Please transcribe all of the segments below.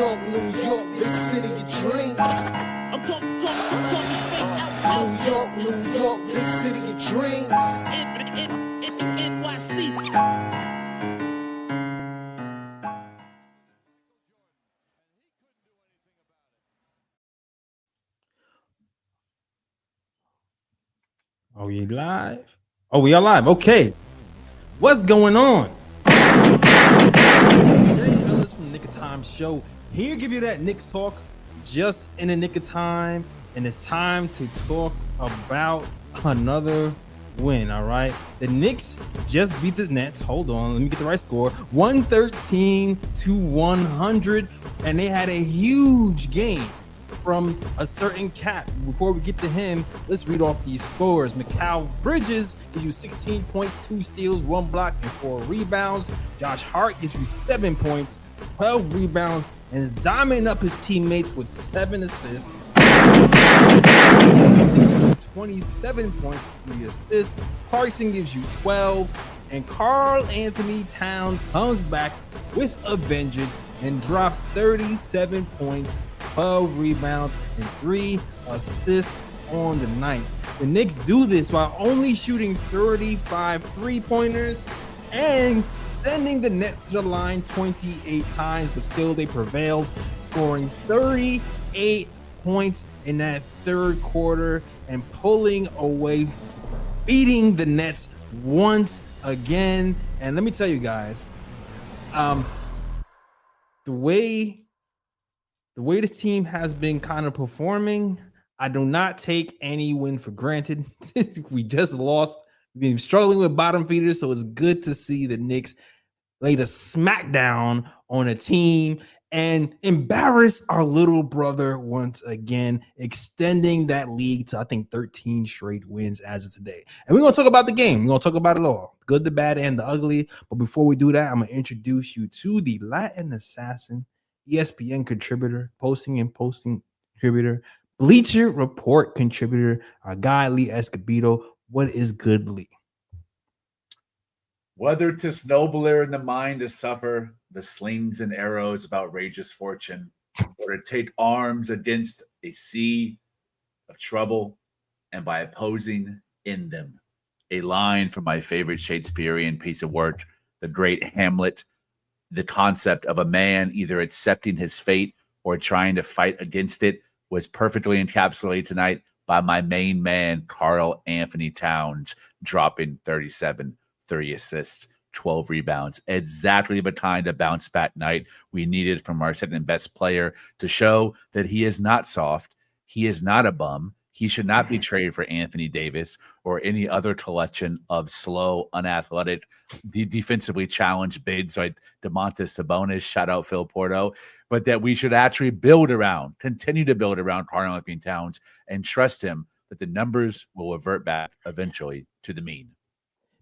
New York, big city of dreams. New York, big city of dreams. Are we live? Oh, we are live. Okay. What's going on? Jay Ellis from Knick Of Time Show. Here, give you that Knicks talk just in the nick of time. And it's time to talk about another win, all right? The Knicks just beat the Nets. Hold on, let me get the right score. 113-100. And they had a huge game from a certain cat. Before we get to him, let's read off these scores. Mikal Bridges gives you 16 points, 2 steals, 1 block, and 4 rebounds. Josh Hart gives you 7 points, 12 rebounds, and is diamonding up his teammates with 7 assists. 27 points, 3 assists. Clarkson gives you 12, and Karl Anthony Towns comes back with a vengeance and drops 37 points, 12 rebounds, and 3 assists on the night. The Knicks do this while only shooting 35 three-pointers and sending the Nets to the line 28 times, but still they prevailed, scoring 38 points in that third quarter and pulling away, beating the Nets once again. And let me tell you guys, the way this team has been kind of performing, I do not take any win for granted. We just lost. We've been struggling with bottom feeders, so it's good to see the Knicks laid a smackdown on a team and embarrass our little brother once again, extending that lead to, I think, 13 straight wins as of today. And we're going to talk about the game. We're going to talk about it all, good, the bad, and the ugly. But before we do that, I'm going to introduce you to the Latin Assassin, ESPN contributor, posting contributor, Bleacher Report contributor, our guy, Lee Escobedo. What is good, Lee? Whether 'tis nobler in the mind to suffer the slings and arrows of outrageous fortune, or to take arms against a sea of trouble, and by opposing in them. A line from my favorite Shakespearean piece of work, the great Hamlet, the concept of a man either accepting his fate or trying to fight against it was perfectly encapsulated tonight by my main man, Karl Anthony Towns, dropping 37, 3 assists, 12 rebounds. Exactly the kind of bounce back night we needed from our second best player to show that he is not soft. He is not a bum. He should not be traded for Anthony Davis or any other collection of slow, unathletic, defensively challenged bigs like Domantas Sabonis, shout out Phil Porto, but that we should actually continue to build around Karl Anthony Towns and trust him that the numbers will revert back eventually to the mean.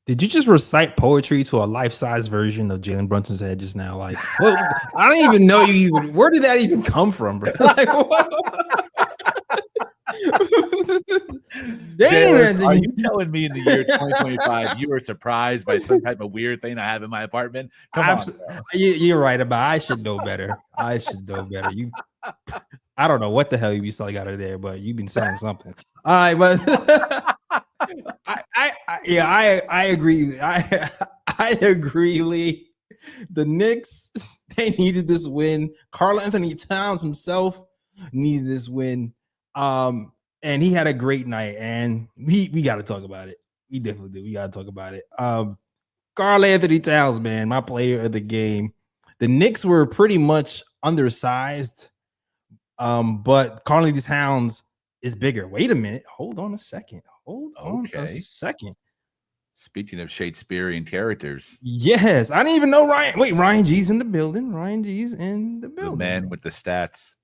Did you just recite poetry to a life-size version of Jalen Brunson's head just now? Like, well, I don't even know you even. Where did that even come from, bro? Like, Jalen, are you telling me in the year 2025 you were surprised by some type of weird thing I have in my apartment? Come on, you're right about. I should know better. I should know better. I don't know what the hell you be selling out of there, but you've been selling something. All right, but I agree. I agree, Lee. The Knicks, they needed this win. Karl Anthony Towns himself needed this win. And he had a great night, and we got to talk about it. We definitely do. We got to talk about it. Karl Anthony Towns, man, my player of the game. The Knicks were pretty much undersized, but Karl Anthony Towns is bigger. Wait a minute. Hold on a second. Speaking of Shakespearean characters. Yes. I didn't even know Ryan. Wait, Ryan G's in the building. Ryan G's in the building. The man with the stats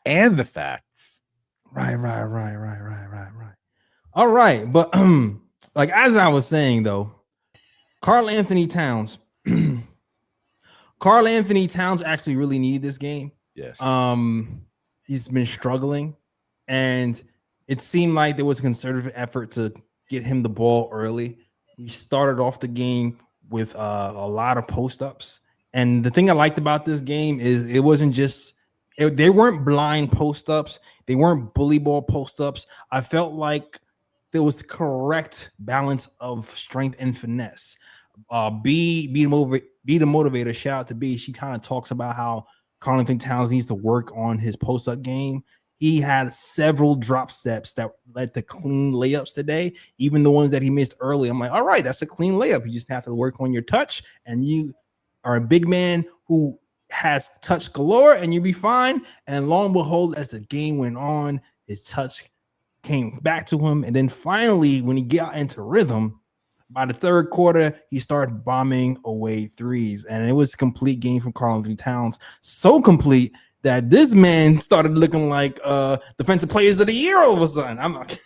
and the facts. Right. All right. But like as I was saying, though, Karl Anthony Towns actually really needed this game. Yes. He's been struggling, and it seemed like there was a concerted effort to get him the ball early. We started off the game with a lot of post-ups. And the thing I liked about this game is it wasn't just They weren't blind post-ups. They weren't bully ball post-ups. I felt like there was the correct balance of strength and finesse. B, be the motivator. Shout out to B. She kind of talks about how Karl Towns needs to work on his post-up game. He had several drop steps that led to clean layups today, even the ones that he missed early. I'm like, all right, that's a clean layup. You just have to work on your touch, and you are a big man who has touch galore, and you'll be fine. And lo and behold, as the game went on, his touch came back to him. And then finally, when he got into rhythm, by the third quarter, he started bombing away threes. And it was a complete game from Karl Towns. So complete that this man started looking like defensive players of the year all of a sudden. I'm like,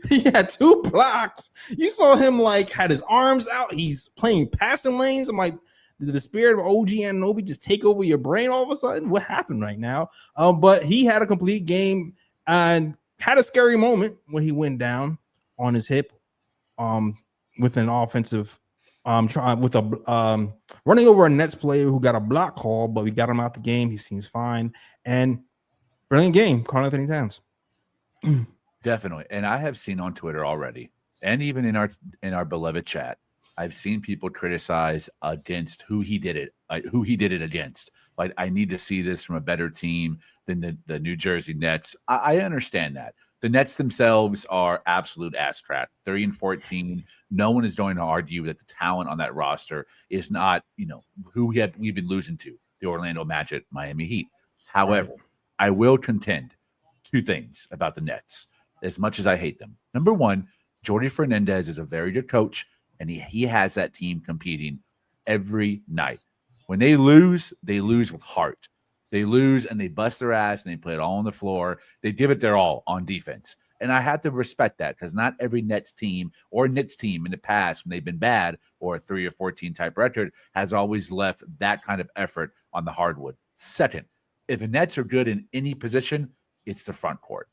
he had 2 blocks. You saw him like had his arms out. He's playing passing lanes. I'm like, did the spirit of OG Anunoby just take over your brain all of a sudden? What happened right now? But he had a complete game and had a scary moment when he went down on his hip with an offensive running over a Nets player who got a block call, but we got him out the game. He seems fine. And brilliant game, Karl Towns. Definitely. And I have seen on Twitter already, and even in our beloved chat, I've seen people criticize against who he did it against. Like, I need to see this from a better team than the New Jersey Nets. I understand that. The Nets themselves are absolute ass crap. 3-14. No one is going to argue that the talent on that roster is not, who we've been losing to, the Orlando Magic, Miami Heat. However, I will contend 2 things about the Nets, as much as I hate them. Number one, Jordi Fernandez is a very good coach, and he has that team competing every night. When they lose with heart. They lose and they bust their ass and they play it all on the floor. They give it their all on defense. And I have to respect that, because not every Nets team or Knicks team in the past, when they've been bad or a 3-14 type record, has always left that kind of effort on the hardwood. Second, if the Nets are good in any position, it's the front court.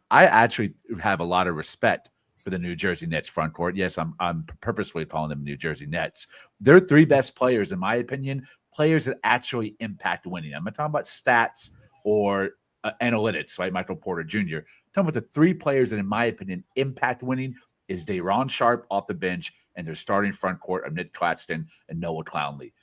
I actually have a lot of respect for the New Jersey Nets front court. Yes, I'm purposefully calling them New Jersey Nets. Their 3 best players, in my opinion, players that actually impact winning. I'm not talking about stats or analytics, right? Michael Porter Jr. I'm talking about the 3 players that, in my opinion, impact winning is Day'Ron Sharpe off the bench and their starting front court of Nick Claxton and Noah Clowney.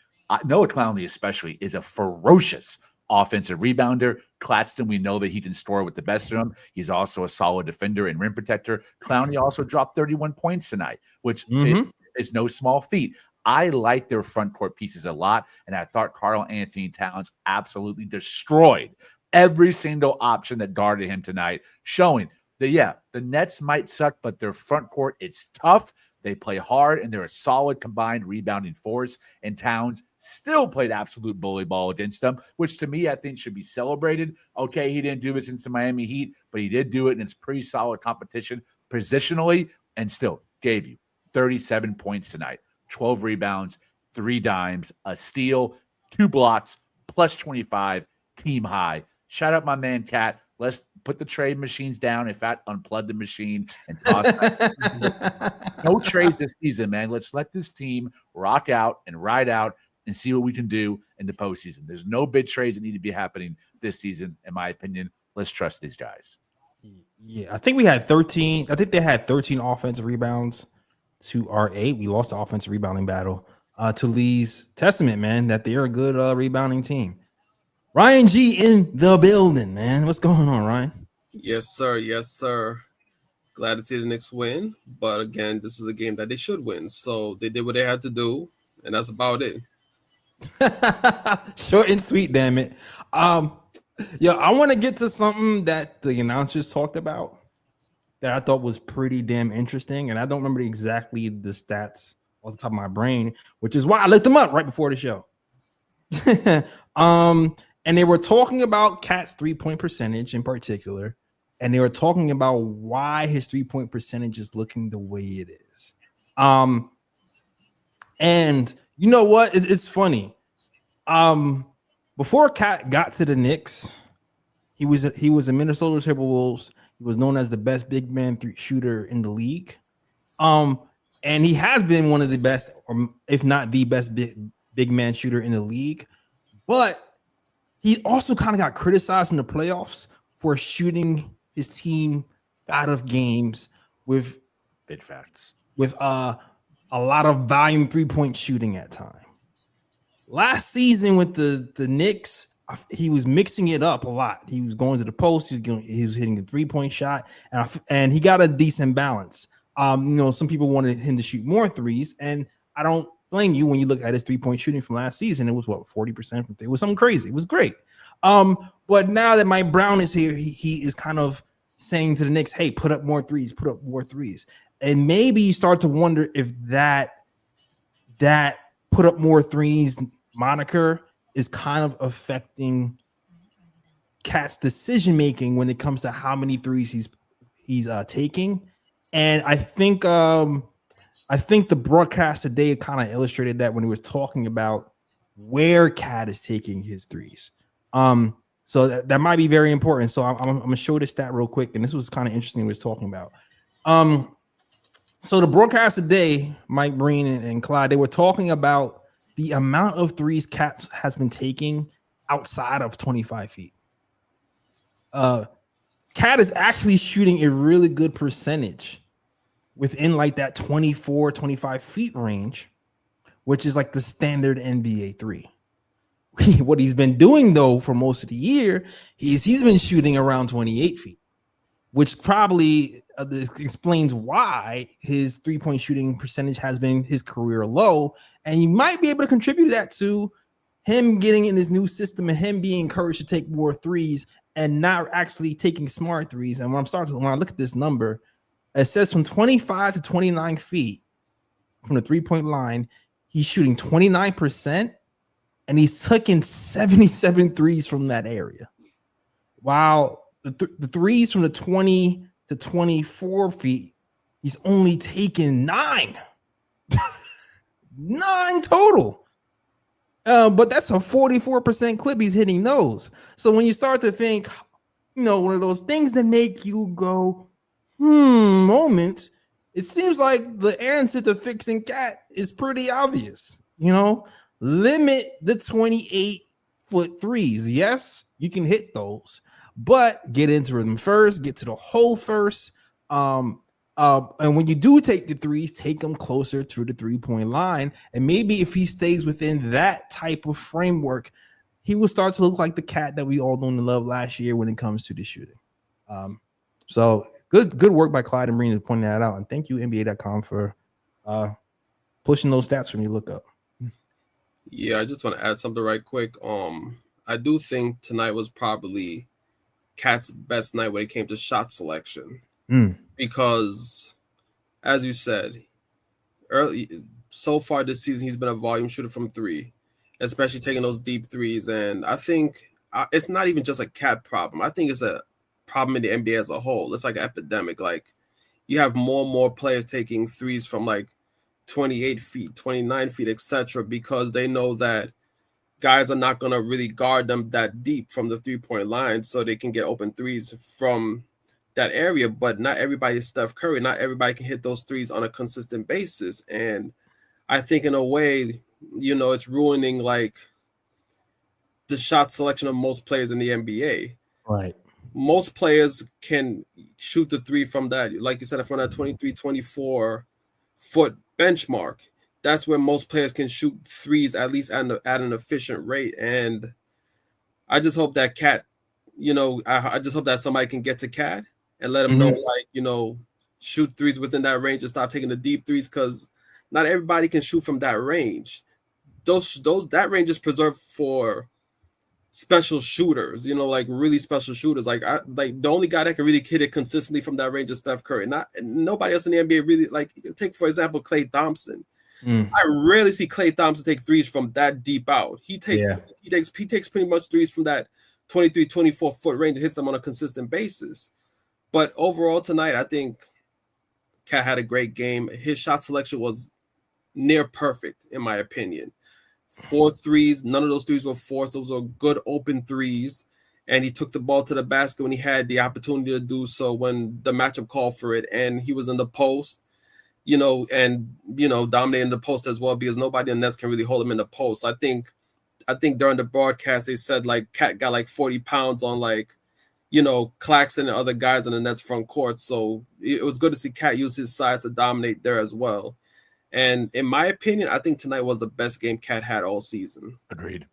Noah Clowney especially is a ferocious offensive rebounder. Claxton, we know that he can score with the best of them. He's also a solid defender and rim protector. Clowney also dropped 31 points tonight, which is no small feat. I like their front court pieces a lot, and I thought Karl Towns absolutely destroyed every single option that guarded him tonight, showing that, the Nets might suck, but their front court, it's tough. They play hard, and they're a solid combined rebounding force, and Towns still played absolute bully ball against them, which to me I think should be celebrated. Okay, he didn't do this against the Miami Heat, but he did do it, and it's pretty solid competition positionally, and still gave you 37 points tonight. 12 rebounds, 3 dimes, a steal, 2 blocks, plus 25, team high. Shout out my man, Cat. Let's put the trade machines down. In fact, unplug the machine and toss that. No trades this season, man. Let's let this team rock out and ride out and see what we can do in the postseason. There's no big trades that need to be happening this season, in my opinion. Let's trust these guys. Yeah, I think we had 13. I think they had 13 offensive rebounds to our 8. We lost the offensive rebounding battle. To Lee's testament, man, that they're a good rebounding team. Ryan G in the building, man. What's going on, Ryan? Yes, sir. Yes, sir. Glad to see the Knicks win. But again, this is a game that they should win. So they did what they had to do, and that's about it. Short and sweet, damn it. I want to get to something that the announcers talked about that I thought was pretty damn interesting, and I don't remember exactly the stats off the top of my brain, which is why I looked them up right before the show. And they were talking about Cat's 3-point percentage in particular, and they were talking about why his 3-point percentage is looking the way it is. And you know what? It's funny. Before Cat got to the Knicks, he was a Minnesota Timberwolves. He was known as the best big man shooter in the league. And he has been one of the best, or if not the best big man shooter in the league. But he also kind of got criticized in the playoffs for shooting his team out of games with Big facts. with a lot of volume 3-point shooting at times. Last season with the Knicks, he was mixing it up a lot. He was going to the post. He was hitting a 3-point shot, and he got a decent balance. Some people wanted him to shoot more threes, and I don't blame you when you look at his 3-point shooting from last season. It was 40% from three. It was something crazy. It was great. But now that Mike Brown is here, he is kind of saying to the Knicks, "Hey, put up more threes, and maybe you start to wonder if that put up more threes moniker is kind of affecting KAT's decision making when it comes to how many threes he's taking. And I think the broadcast today kind of illustrated that when he was talking about where KAT is taking his threes. So that might be very important. So I'm gonna show this stat real quick, and this was kind of interesting. What he was talking about. So the broadcast today, Mike Breen and Clyde, they were talking about the amount of threes KAT has been taking outside of 25 feet. KAT is actually shooting a really good percentage within like that 24, 25 feet range, which is like the standard NBA 3. What he's been doing though for most of the year is he's been shooting around 28 feet, which probably explains why his 3-point shooting percentage has been his career low. And you might be able to contribute that to him getting in this new system and him being encouraged to take more threes and not actually taking smart threes. And when I look at this number, it says from 25 to 29 feet from the 3-point line, he's shooting 29%, and he's taking 77 threes from that area. While the threes from the 20 to 24 feet, he's only taken 9. 9 total. But that's a 44% clip he's hitting those. So when you start to think, one of those things that make you go, moments, it seems like the answer to fixing KAT is pretty obvious. Limit the 28-foot threes. Yes, you can hit those, but get into rhythm first, get to the hole first. And when you do take the threes, take them closer to the 3-point line. And maybe if he stays within that type of framework, he will start to look like the KAT that we all know and love last year when it comes to the shooting. So good work by Clyde and Breen to point that out. And thank you, NBA.com, for pushing those stats for me to look up. Yeah, I just want to add something right quick. I do think tonight was probably KAT's best night when it came to shot selection. Because, as you said, so far this season, he's been a volume shooter from 3, especially taking those deep threes. And I think it's not even just a KAT problem. I think it's a problem in the NBA as a whole. It's like an epidemic. Like, you have more and more players taking threes from like 28 feet, 29 feet, etc., because they know that guys are not going to really guard them that deep from the 3-point line, so they can get open threes from that area. But not everybody is Steph Curry. Not everybody can hit those threes on a consistent basis. And I think in a way, it's ruining like the shot selection of most players in the NBA. Right. Most players can shoot the 3 from that, like you said, from that 23, 24 foot benchmark. That's where most players can shoot threes, at least at an efficient rate. And I just hope that KAT, I just hope that somebody can get to KAT and let him know, like, shoot threes within that range and stop taking the deep threes, because not everybody can shoot from that range. That range is preserved for special shooters, like really special shooters. Like the only guy that can really hit it consistently from that range is Steph Curry. Nobody else in the NBA really, like, take for example Klay Thompson. I rarely see Klay Thompson take threes from that deep out. He takes pretty much threes from that 23, 24 foot range and hits them on a consistent basis. But overall tonight, I think KAT had a great game. His shot selection was near perfect, in my opinion. 4 threes, none of those threes were forced. Those were good open threes. And he took the ball to the basket when he had the opportunity to do so, when the matchup called for it. And he was in the post, dominating the post as well, because nobody in the Nets can really hold him in the post. I think I think during the broadcast they said like Cat got like 40 pounds on like, Claxton and other guys in the Nets front court. So it was good to see Cat use his size to dominate there as well. And in my opinion, I think tonight was the best game Cat had all season. Agreed.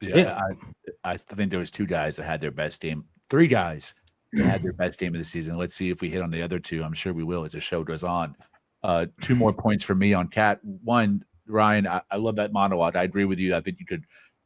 Yeah, I think there was 2 guys that had their best game. 3 guys that had their best game of the season. Let's see if we hit on the other 2. I'm sure we will as the show goes on. 2 more points for me on Cat. 1, Ryan, I love that monologue. I agree with you. I think you could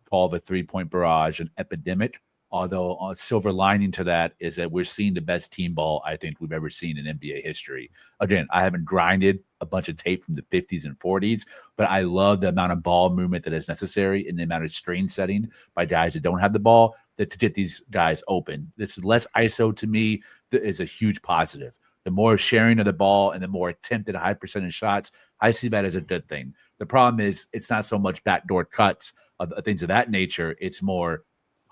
call the 3-point barrage an epidemic. Although a silver lining to that is that we're seeing the best team ball I think we've ever seen in NBA history. Again, I haven't grinded a bunch of tape from the 50s and 40s, but I love the amount of ball movement that is necessary and the amount of screen setting by guys that don't have the ball to get these guys open. This less ISO to me is a huge positive. The more sharing of the ball and the more attempted high percentage shots, I see that as a good thing. The problem is it's not so much backdoor cuts of things of that nature. It's more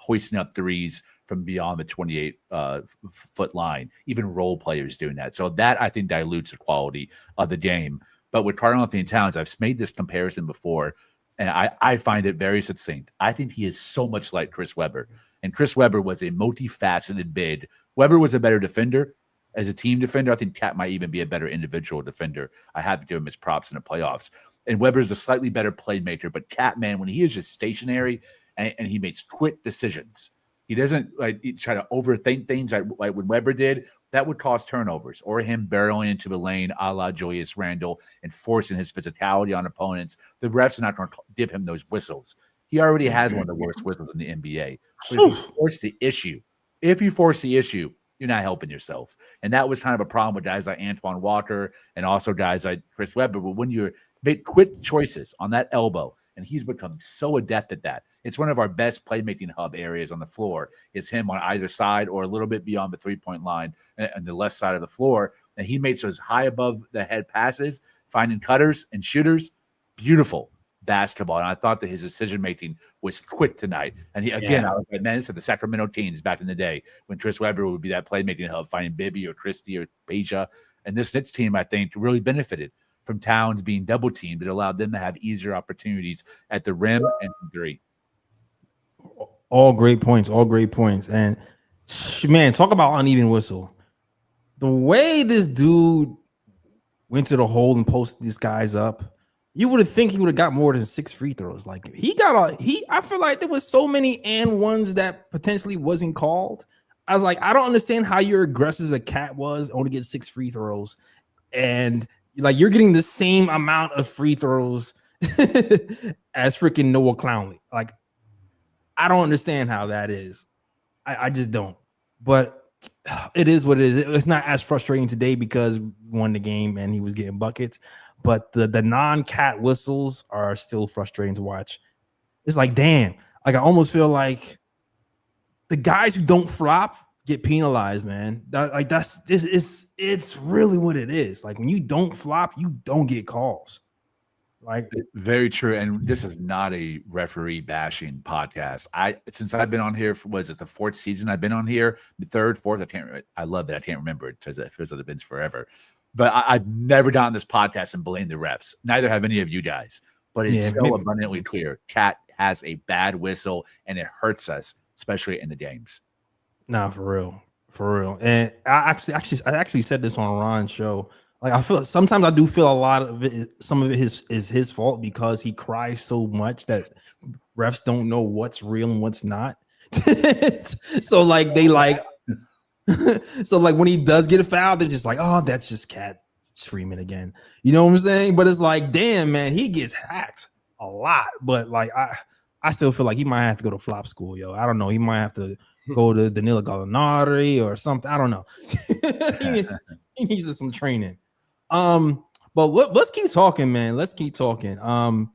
hoisting up threes from beyond the 28-foot line, even role players doing that. So that, I think, dilutes the quality of the game. But with Karl-Anthony Towns, I've made this comparison before, and I find it very succinct. I think he is so much like Chris Webber. And Chris Webber was a multifaceted bid. Webber was a better defender. As a team defender, I think Cat might even be a better individual defender. I have to give him his props in the playoffs. And Webber's a slightly better playmaker. But Cat, man, when he is just stationary and he makes quick decisions, he doesn't try to overthink things like when Webber did. That would cause turnovers, or him barreling into the lane a la Julius Randle and forcing his physicality on opponents. The refs are not going to give him those whistles. He already has one of the worst whistles in the NBA. But if you force the issue, you're not helping yourself. And that was kind of a problem with guys like Antoine Walker and also guys like Chris Webber. But when you make quick choices on that elbow, and he's become so adept at that, it's one of our best playmaking hub areas on the floor. Is him on either side or a little bit beyond the three-point line and the left side of the floor. And he makes those high above the head passes, finding cutters and shooters. Beautiful basketball. And I thought that his decision-making was quick tonight. And I was like, man, this is the Sacramento Kings back in the day when Chris Webber would be that playmaking hub, finding Bibby or Christie or Peja. And this Knicks team, I think, really benefited from Towns being double-teamed. It allowed them to have easier opportunities at the rim and from three. All great points. And, man, talk about uneven whistle. The way this dude went to the hole and posted these guys up, you would have think he would have got more than 6 free throws. Like I feel like there was so many and ones that potentially wasn't called. I was like, I don't understand how you're aggressive as a Cat was, only get 6 free throws. And like you're getting the same amount of free throws as freaking Noah Clowney. Like, I don't understand how that is. I just don't. But it is what it is. It's not as frustrating today because we won the game and he was getting buckets. But the non-Cat whistles are still frustrating to watch. It's like, damn. Like, I almost feel like the guys who don't flop get penalized, man. It's really what it is. Like, when you don't flop, you don't get calls. Like, very true. And this is not a referee bashing podcast. Since I've been on here for, was it the 4th season I've been on here, the 3rd, 4th, I love that I can't remember it because it feels like it's been forever. But I've never done this podcast and blamed the refs. Neither have any of you guys. But it's so abundantly clear. Cat has a bad whistle, and it hurts us, especially in the games. Nah, for real. And I actually said this on Ron's show. Like, I feel sometimes I do feel a lot of it. Some of it is his fault because he cries so much that refs don't know what's real and what's not. So like they like. So like when he does get a foul, they're just like, oh, that's just Cat screaming again. You know what I'm saying? But it's like, damn, man, he gets hacked a lot. But like I still feel like he might have to go to flop school, yo. I don't know. He might have to go to Danilo Gallinari or something. I don't know. he needs some training. But let's keep talking, man. Let's keep talking. I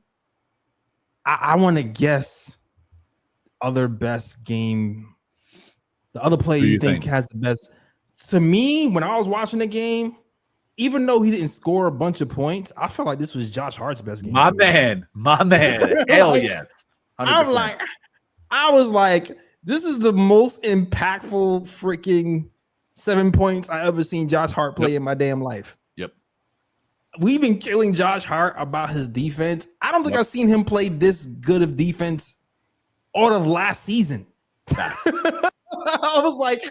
want to guess other best game. The other player you think has the best. To me, when I was watching the game, even though he didn't score a bunch of points, I felt like this was Josh Hart's best game. My man. Hell like, yes. 100%. I was like, this is the most impactful freaking 7 points I ever seen Josh Hart play in my damn life. Yep. we've been killing Josh Hart about his defense. I don't think I've seen him play this good of defense all of last season. I was like,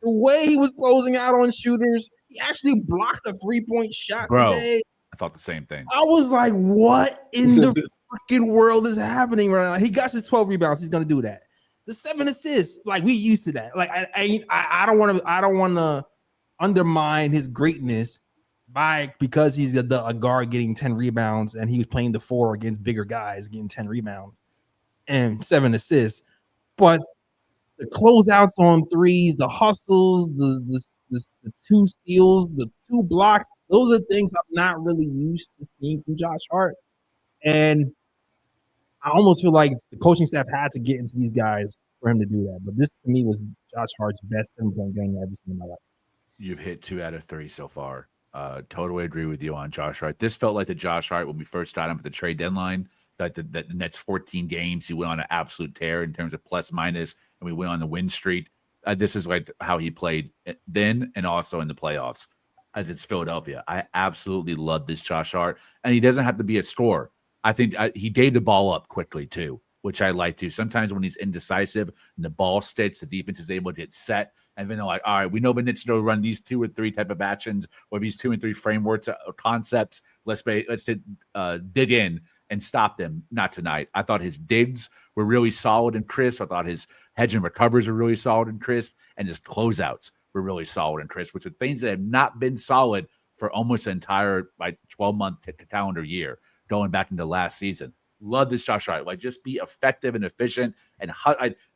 the way he was closing out on shooters, he actually blocked a 3-point shot today. I thought the same thing. I was like, what in the freaking world is happening right now? He got his 12 rebounds. He's gonna do that. The 7 assists, like we used to that. Like I don't want to undermine his greatness because he's a guard getting 10 rebounds and he was playing the 4 against bigger guys getting 10 rebounds and 7 assists. But the closeouts on threes, the hustles, the 2 steals, the 2 blocks, those are things I'm not really used to seeing from Josh Hart. And I almost feel like the coaching staff had to get into these guys for him to do that. But this, to me, was Josh Hart's best 7-point game I've ever seen in my life. You've hit 2 out of 3 so far. Totally agree with you on Josh Hart. This felt like the Josh Hart when we first got him at the trade deadline. That the Nets 14 games, he went on an absolute tear in terms of plus minus, and we went on the win streak. This is like how he played then and also in the playoffs against Philadelphia. I absolutely love this Josh Hart, and he doesn't have to be a scorer. I think he gave the ball up quickly too, which I like to. Sometimes when he's indecisive and the ball sticks, the defense is able to get set, and then they're like, all right, we know the Knicks don't run these 2 or 3 type of actions or these 2 and 3 frameworks or concepts. Let's dig in and stop them. Not tonight. I thought his digs were really solid and crisp. I thought his hedge and recovers were really solid and crisp, and his closeouts were really solid and crisp, which are things that have not been solid for almost an entire 12-month calendar year going back into last season. Love this Josh Hart. Like, just be effective and efficient and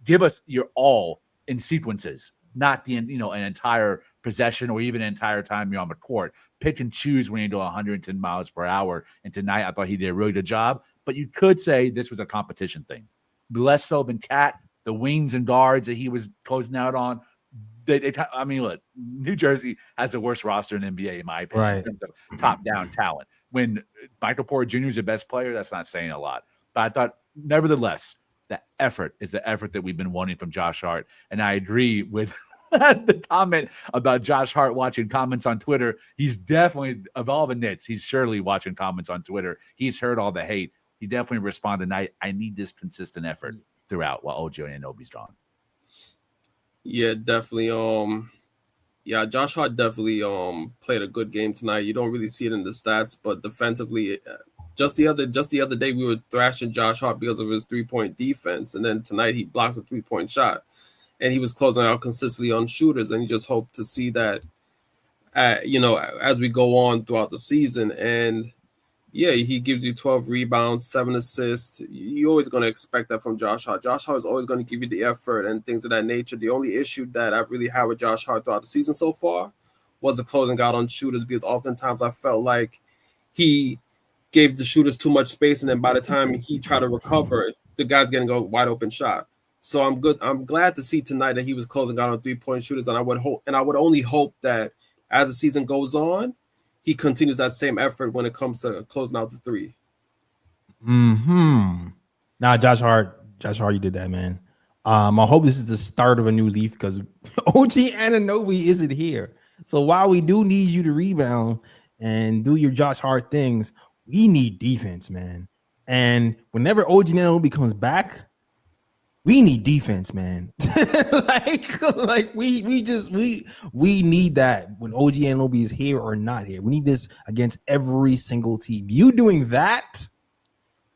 give us your all in sequences, not an entire possession or even an entire time you're on the court. Pick and choose when you do 110 miles per hour. And tonight, I thought he did a really good job. But you could say this was a competition thing. Less so than Cat, the wings and guards that he was closing out on. Look, New Jersey has the worst roster in the NBA, in my opinion, in terms of top-down talent. When Michael Porter Jr. is the best player, that's not saying a lot. But I thought, nevertheless, the effort is the effort that we've been wanting from Josh Hart. And I agree with the comment about Josh Hart watching comments on Twitter. He's definitely, of all the Knicks, he's surely watching comments on Twitter. He's heard all the hate. He definitely responded, I need this consistent effort throughout while OG Anunoby's gone. Yeah, definitely. Josh Hart definitely played a good game tonight. You don't really see it in the stats, but defensively, just the other day we were thrashing Josh Hart because of his 3-point defense, and then tonight he blocks a 3-point shot, and he was closing out consistently on shooters, and you just hope to see that, as we go on throughout the season. And yeah, he gives you 12 rebounds, 7 assists. You're always going to expect that from Josh Hart. Josh Hart is always going to give you the effort and things of that nature. The only issue that I've really had with Josh Hart throughout the season so far was the closing out on shooters, because oftentimes I felt like he gave the shooters too much space, and then by the time he tried to recover, the guy's getting a wide open shot. So I'm glad to see tonight that he was closing out on 3-point shooters, and I would only hope that as the season goes on, he continues that same effort when it comes to closing out the 3. Nah, Josh Hart, you did that, man. I hope this is the start of a new leaf, because OG Anunoby isn't here. So while we do need you to rebound and do your Josh Hart things, we need defense, man. And whenever OG Anunoby comes back, we need defense, man. like we need that when OG Anunoby is here or not here. We need this against every single team. You doing that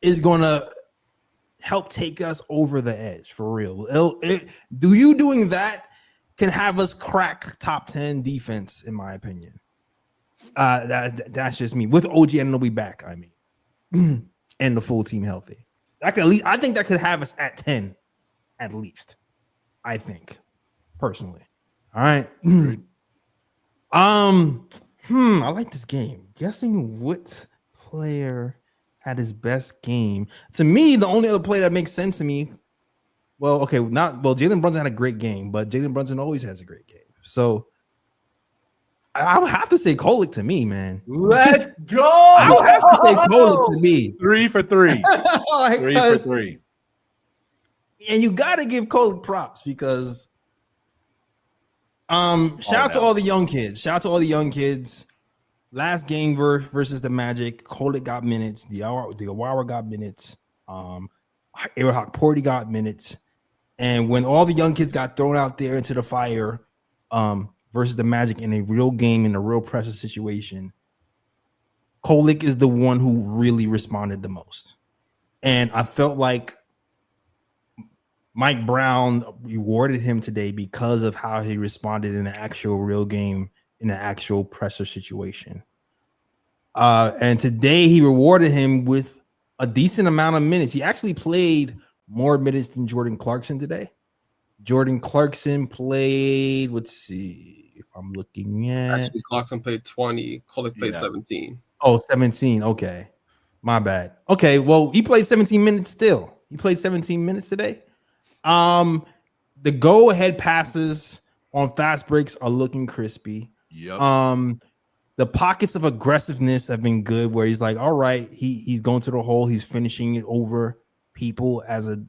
is gonna help take us over the edge for real. Do you doing that can have us crack top 10 defense, in my opinion. That's just me. With OG Anunoby back, I mean, and the full team healthy. That could at least, I think that could have us at 10. At least, I think, personally. All right. I like this game. Guessing what player had his best game. To me, the only other player that makes sense to me. Jalen Brunson had a great game, but Jalen Brunson always has a great game. So I would have to say Kolek to me, man. Let's go. I would have to say Kolek to me. 3 for 3. 3 for 3. And you got to give Kolek props, because shout out to all the young kids. Shout out to all the young kids. last game versus the Magic, Kolek got minutes. Diawara got minutes. Hawk Porty got minutes. And when all the young kids got thrown out there into the fire versus the Magic in a real game, in a real pressure situation, Kolek is the one who really responded the most. And I felt like Mike Brown rewarded him today because of how he responded in an actual real game, in an actual pressure situation. And today he rewarded him with a decent amount of minutes. He actually played more minutes than Jordan Clarkson today. Jordan Clarkson played, let's see if I'm looking at. Actually, Clarkson played 20. Kolek played 17. Oh, 17. Okay. My bad. Okay, well, he played 17 minutes still. He played 17 minutes today. The go-ahead passes on fast breaks are looking crispy. Yep. The pockets of aggressiveness have been good, where he's like, all right, he's going to the hole, he's finishing it over people as a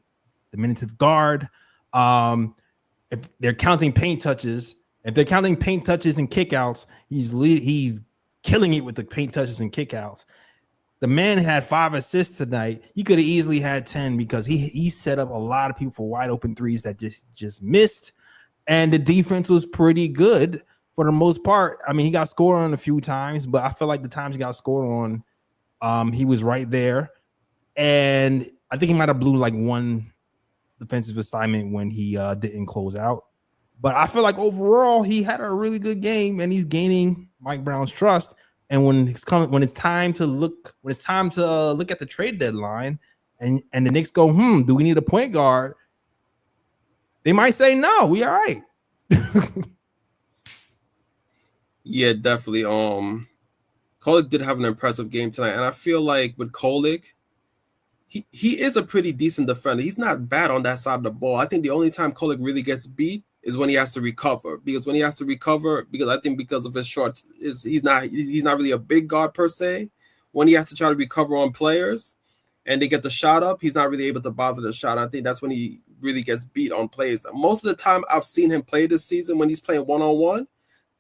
diminutive guard. If they're counting paint touches, and kickouts, he's killing it with the paint touches and kickouts. The man had 5 assists tonight. He could have easily had 10 because he set up a lot of people for wide open threes that just missed. And the defense was pretty good for the most part. I mean, he got scored on a few times, but I feel like the times he got scored on, he was right there. And I think he might have blew like one defensive assignment when he didn't close out. But I feel like overall he had a really good game, and he's gaining Mike Brown's trust. And when it's time to look at the trade deadline, and the Knicks go, do we need a point guard? They might say no, we all right. Yeah, definitely. Kolek did have an impressive game tonight, and I feel like with Kolek, he is a pretty decent defender. He's not bad on that side of the ball. I think the only time Kolek really gets beat is when he has to recover. Because I think because of his shorts, he's not really a big guard per se. When he has to try to recover on players and they get the shot up, he's not really able to bother the shot. I think that's when he really gets beat on plays. Most of the time I've seen him play this season, when he's playing one-on-one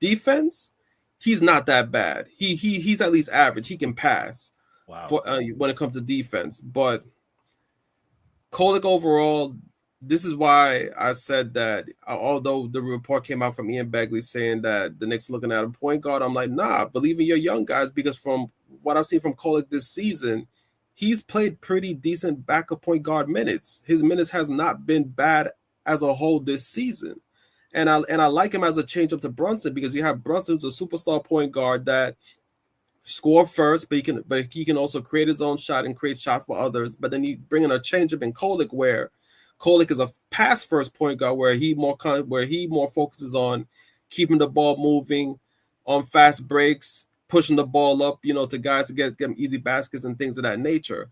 defense, he's not that bad. He's at least average. He can pass. Wow. When it comes to defense. But Kolek overall, this is why I said that, although the report came out from Ian Begley saying that the Knicks looking at a point guard, I'm like, nah, believe in your young guys, because from what I've seen from Kolek this season, he's played pretty decent backup point guard minutes. His minutes has not been bad as a whole this season. And I like him as a change up to Brunson, because you have Brunson, who's a superstar point guard that score first, but he can also create his own shot and create shot for others. But then you bring in a change up in Kolek, where Kolek is a pass first point guard, where he more focuses on keeping the ball moving on fast breaks, pushing the ball up, to guys to get them easy baskets and things of that nature.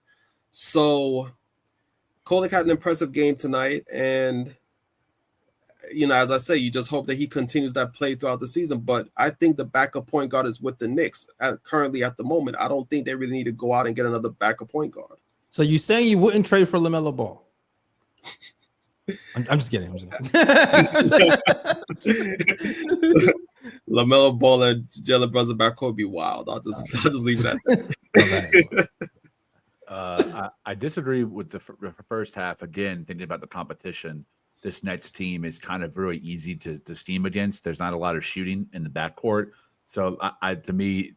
So Kolek had an impressive game tonight, and as I say, you just hope that he continues that play throughout the season. But I think the backup point guard is with the Knicks currently at the moment. I don't think they really need to go out and get another backup point guard. So you saying you wouldn't trade for LaMelo Ball? I'm just kidding. LaMelo Ball and Jalen Brunon backcourt would be wild. I'll just leave it at that. I disagree with the first half. Again, thinking about the competition, this Nets team is kind of really easy to steam against. There's not a lot of shooting in the backcourt. So to me,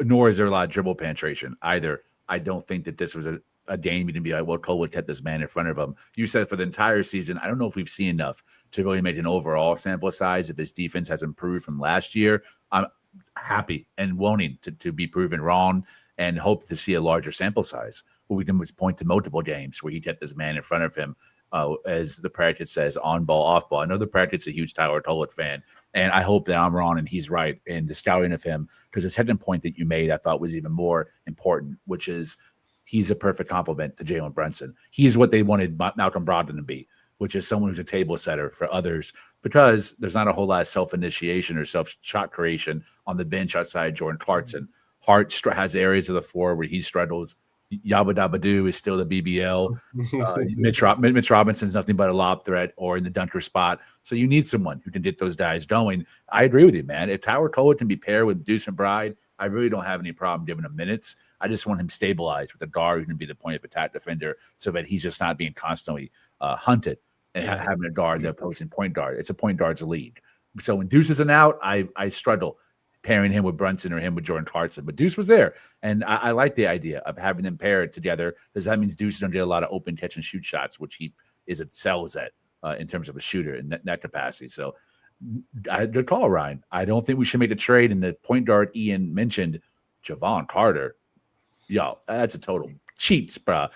nor is there a lot of dribble penetration either. I don't think that this was a game you can be like, well, Kolek kept this man in front of him. You said for the entire season, I don't know if we've seen enough to really make an overall sample size. If his defense has improved from last year, I'm happy and wanting to be proven wrong and hope to see a larger sample size. Where we can point to multiple games where he kept this man in front of him. As the practice says, on ball, off ball. I know the practice is a huge Tyler Kolek fan, and I hope that I'm wrong and he's right in the scouting of him, because the second point that you made I thought was even more important, which is he's a perfect complement to Jalen Brunson. He's what they wanted Malcolm Brogdon to be, which is someone who's a table setter for others, because there's not a whole lot of self-initiation or self-shot creation on the bench outside Jordan Clarkson. Hart has areas of the floor where he struggles. Yabba Dabba Doo is still the BBL. Mitch Robinson's nothing but a lob threat or in the dunker spot. So you need someone who can get those guys going. I agree with you, man. If Tyler Kolek can be paired with Deuce McBride, I really don't have any problem giving him minutes. I just want him stabilized with a guard who can be the point of attack defender so that he's just not being constantly hunted and having a guard, the opposing point guard. It's a point guard's league. So when Deuce isn't out, I struggle pairing him with Brunson or him with Jordan Clarkson. But Deuce was there, and I like the idea of having them paired together because that means Deuce is going to get a lot of open catch and shoot shots, which he excels at in terms of a shooter in that capacity. So good call, Ryan. I don't think we should make a trade. And the point guard Ian mentioned, Javon Carter. Yo, that's a total cheats, bro.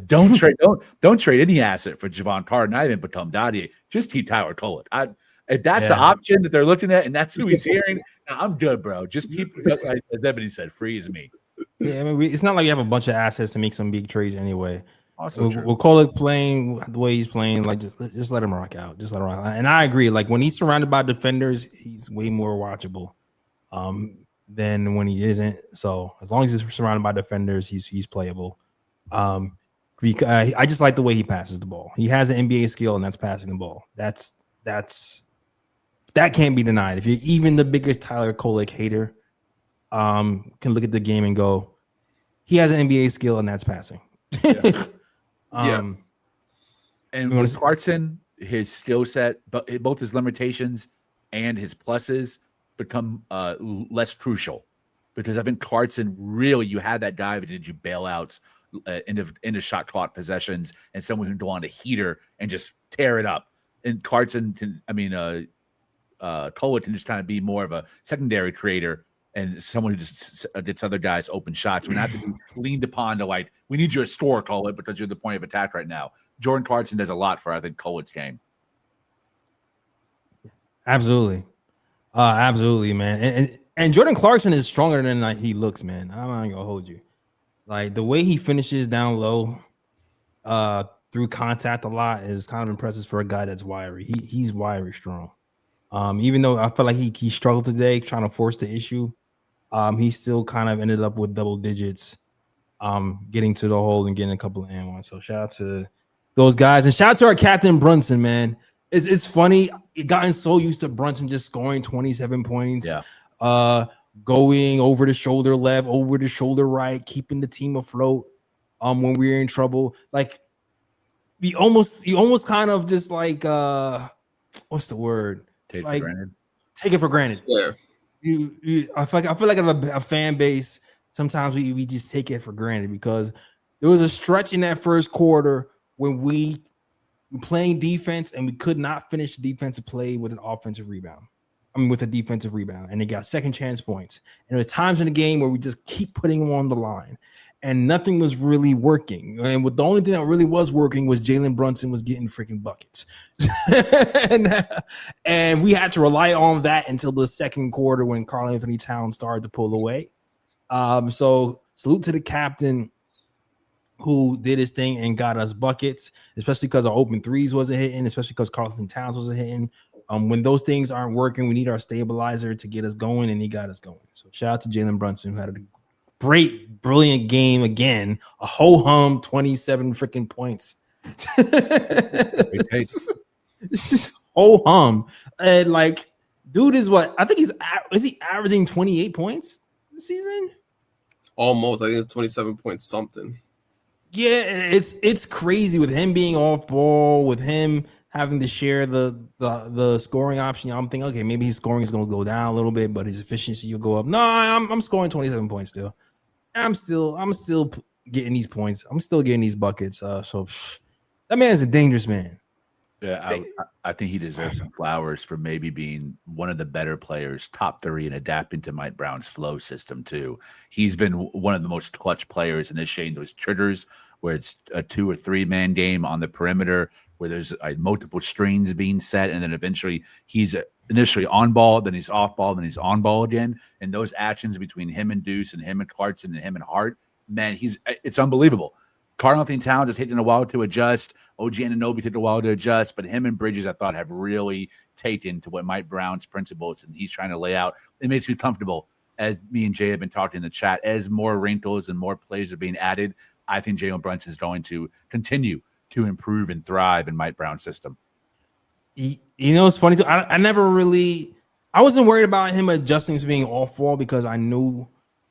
Don't trade any asset for Javon Carter, not even Batum Dadier. Just keep Tyler Kolek. If that's the option that they're looking at, and that's who he's hearing, I'm good, bro. Just keep, like Ebony said, free as me. Yeah, I mean, it's not like you have a bunch of assets to make some big trades anyway. Also, we'll call it playing the way he's playing. Like, just let him rock out. Just let him rock out. And I agree. Like, when he's surrounded by defenders, he's way more watchable than when he isn't. So as long as he's surrounded by defenders, he's playable. Because I just like the way he passes the ball. He has an NBA skill, and that's passing the ball. That can't be denied. If you're even the biggest Tyler Kolek hater, can look at the game and go, he has an NBA skill, and that's passing. And with Clarkson, his skill set, but both his limitations and his pluses become less crucial because I think Clarkson really, you had that guy that did you bailouts into shot clock possessions and someone who can go on a heater and just tear it up. And Clarkson can, Kolek can just kind of be more of a secondary creator and someone who just gets other guys open shots. We have to be leaned upon to like, we need you to score, Kolek, because you're the point of attack right now. Jordan Clarkson does a lot for, I think, Kolek's game. Absolutely. Absolutely, man. And Jordan Clarkson is stronger than he looks, man. I'm not gonna hold you. Like the way he finishes down low through contact a lot is kind of impressive for a guy that's wiry. He's wiry strong. Even though I feel like he struggled today trying to force the issue, he still kind of ended up with double digits, getting to the hole and getting a couple of and ones. So shout out to those guys and shout out to our captain Brunson, man. It's funny. It gotten so used to Brunson just scoring 27 points. Yeah. Going over the shoulder left, over the shoulder right, keeping the team afloat. When we were in trouble, like he almost kind of just like what's the word? Take it for granted. Yeah. I feel like a fan base. Sometimes we just take it for granted because there was a stretch in that first quarter when we were playing defense and we could not finish the defensive play with an offensive rebound. With a defensive rebound, and they got second chance points. And there was times in the game where we just keep putting them on the line, and nothing was really working. And the only thing that really was working was Jalen Brunson was getting freaking buckets, and we had to rely on that until the second quarter when Karl Anthony Towns started to pull away. So salute to the captain who did his thing and got us buckets, especially because our open threes wasn't hitting, especially because Karl Anthony Towns wasn't hitting. When those things aren't working, we need our stabilizer to get us going, and he got us going. So shout out to Jalen Brunson, who had a great, brilliant game again. A ho-hum 27 freaking points. Ho-hum. And like, dude is what? I think is he averaging 28 points this season? Almost. I think it's 27 points something. Yeah, it's crazy with him being off ball, with him having to share the scoring option. I'm thinking, okay, maybe his scoring is going to go down a little bit, but his efficiency will go up. No, I'm scoring 27 points still. I'm still getting these points. I'm still getting these buckets. So that man's a dangerous man. Yeah, I think he deserves some flowers for maybe being one of the better players, top 3, and adapting to Mike Brown's flow system too. He's been one of the most clutch players initiating those triggers where it's a 2 or 3 man game on the perimeter, where there's multiple screens being set, and then eventually he's initially on ball, then he's off ball, then he's on ball again. And those actions between him and Deuce and him and Clarkson and him and Hart, man, it's unbelievable. Karl Anthony Towns is taking a while to adjust. OG Anunoby took a while to adjust, but him and Bridges, I thought, have really taken to what Mike Brown's principles and he's trying to lay out. It makes me comfortable, as me and Jay have been talking in the chat, as more wrinkles and more plays are being added. I think Jalen Brunson is going to continue to improve and thrive in Mike Brown's system. You know, it's funny too. I wasn't worried about him adjusting to being off ball because I knew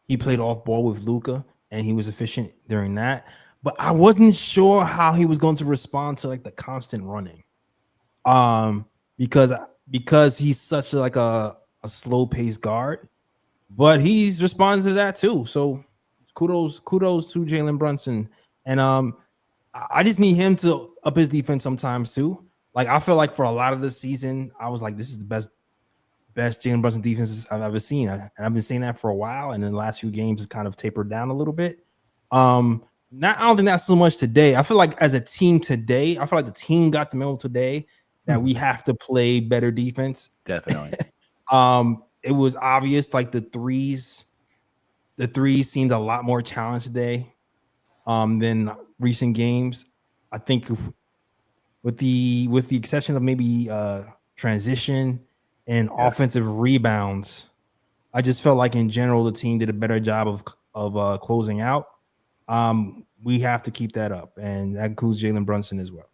he played off ball with Luka and he was efficient during that. But I wasn't sure how he was going to respond to like the constant running. Because he's such a slow paced guard, but he's responded to that too. So kudos to Jalen Brunson. And I just need him to up his defense sometimes too. Like I feel like for a lot of the season, I was like, this is the best Jalen Brunson defense I've ever seen. And I've been saying that for a while. And in the last few games, it's kind of tapered down a little bit. I don't think that's so much today. I feel like as a team today, I feel like the team got the memo today that we have to play better defense. Definitely. It was obvious, like the threes seemed a lot more challenged today than recent games. I think with the exception of maybe transition and offensive rebounds, I just felt like in general the team did a better job of closing out. We have to keep that up, and that includes Jalen Brunson as well.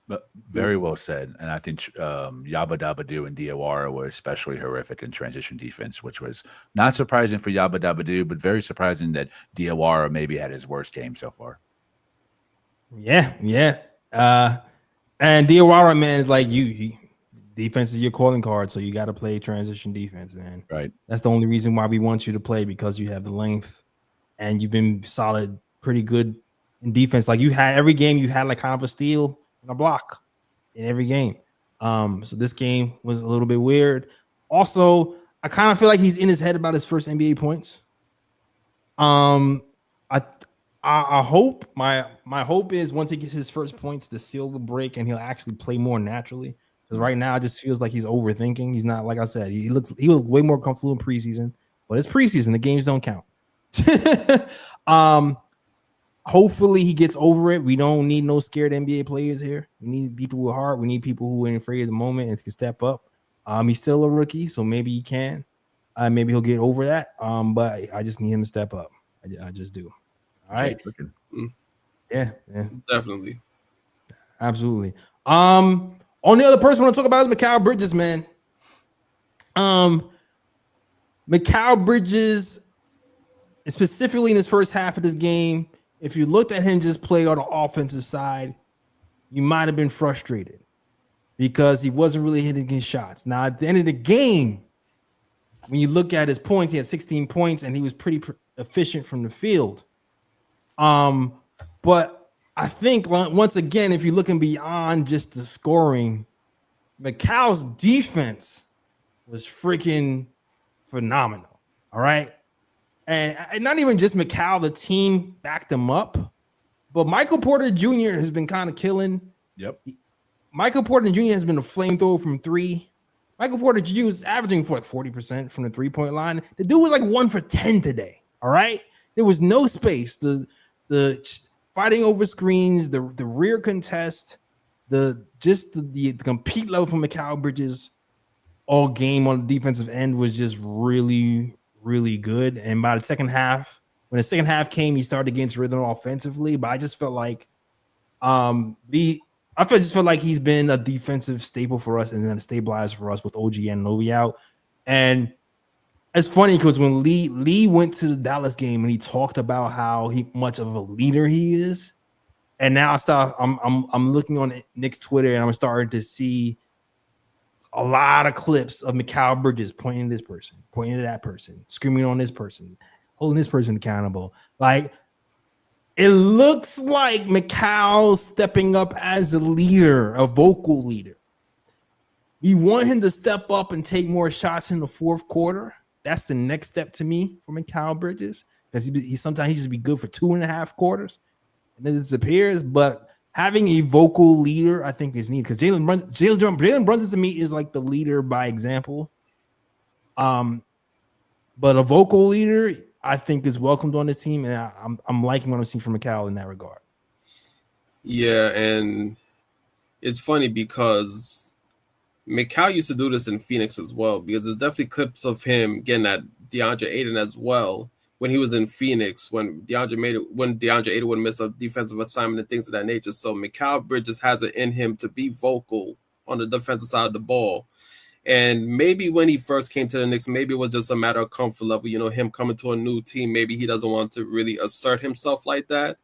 But very well said. And I think Yabba Dabba Doo and Diawara were especially horrific in transition defense, which was not surprising for Yabba Dabba Doo, but very surprising that Diawara maybe had his worst game so far. Yeah. And Diawara, man, is like you defense is your calling card, so you got to play transition defense, man. Right. That's the only reason why we want you to play, because you have the length and you've been solid, pretty good in defense. Like you had every game, you had like kind of a steal and a block in every game. So this game was a little bit weird. Also, I kind of feel like he's in his head about his first NBA points. I hope my hope is once he gets his first points, the seal will break and he'll actually play more naturally. Because right now it just feels like he's overthinking. He's not, like I said, he was way more comfortable in preseason, but it's preseason. The games don't count. Hopefully he gets over it. We don't need no scared NBA players here. We need people with heart. We need people who ain't afraid of the moment and can step up. He's still a rookie, so maybe he can. Maybe he'll get over that. But I just need him to step up. I just do. All right. Yeah, Definitely. Absolutely. Only other person I want to talk about is Mikal Bridges, man. Mikal Bridges, specifically in his first half of this game, if you looked at him just play on the offensive side, you might have been frustrated because he wasn't really hitting his shots. Now, at the end of the game, when you look at his points, he had 16 points and he was pretty efficient from the field. But I think once again, if you're looking beyond just the scoring, Mikal's defense was freaking phenomenal. All right. And not even just Mikal, the team backed him up. But Michael Porter Jr. has been kind of killing. Yep. Michael Porter Jr. has been a flamethrower from three. Michael Porter Jr. was averaging for like 40% from the three-point line. The dude was like 1 for 10 today. All right. There was no space. The fighting over screens, the rear contest, the compete level from Mikal Bridges all game on the defensive end was just really, really good. And by the second half, when the second half came, he started to get into rhythm offensively. But I just felt like just felt like he's been a defensive staple for us and then a stabilizer for us with OG Anunoby out. And it's funny because when Lee went to the Dallas game and he talked about how much of a leader he is, and now I'm looking on Knicks Twitter and I'm starting to see a lot of clips of Mikal Bridges pointing to this person, pointing to that person, screaming on this person, holding this person accountable. Like, it looks like Mikal stepping up as a leader, a vocal leader. We want him to step up and take more shots in the fourth quarter. That's the next step to me for Mikal Bridges, because he sometimes just be good for 2.5 quarters and then disappears. But having a vocal leader, I think, is needed, because Jalen Brunson to me is like the leader by example. But a vocal leader, I think, is welcomed on this team, and I'm liking what I'm seeing from Mikal in that regard. Yeah, and it's funny because Mikal used to do this in Phoenix as well, because there's definitely clips of him getting at DeAndre Ayton as well, when he was in Phoenix, when DeAndre Ayton would miss a defensive assignment and things of that nature. So Mikal Bridges has it in him to be vocal on the defensive side of the ball. And maybe when he first came to the Knicks, maybe it was just a matter of comfort level. You know, him coming to a new team, maybe he doesn't want to really assert himself like that.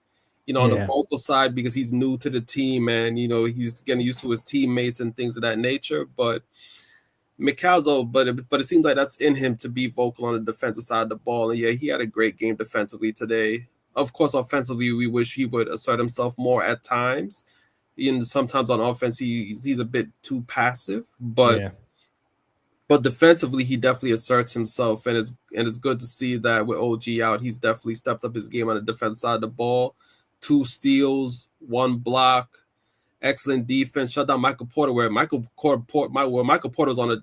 You know, on the vocal side, because he's new to the team and, you know, he's getting used to his teammates and things of that nature. But Mikal's, but it seems like that's in him to be vocal on the defensive side of the ball. And yeah, he had a great game defensively today. Of course, offensively, we wish he would assert himself more at times. And sometimes on offense, he's a bit too passive. But defensively, he definitely asserts himself. And it's good to see that with OG out, he's definitely stepped up his game on the defensive side of the ball. 2 steals, 1 block, excellent defense. Shut down Michael Porter, where Michael Porter's on a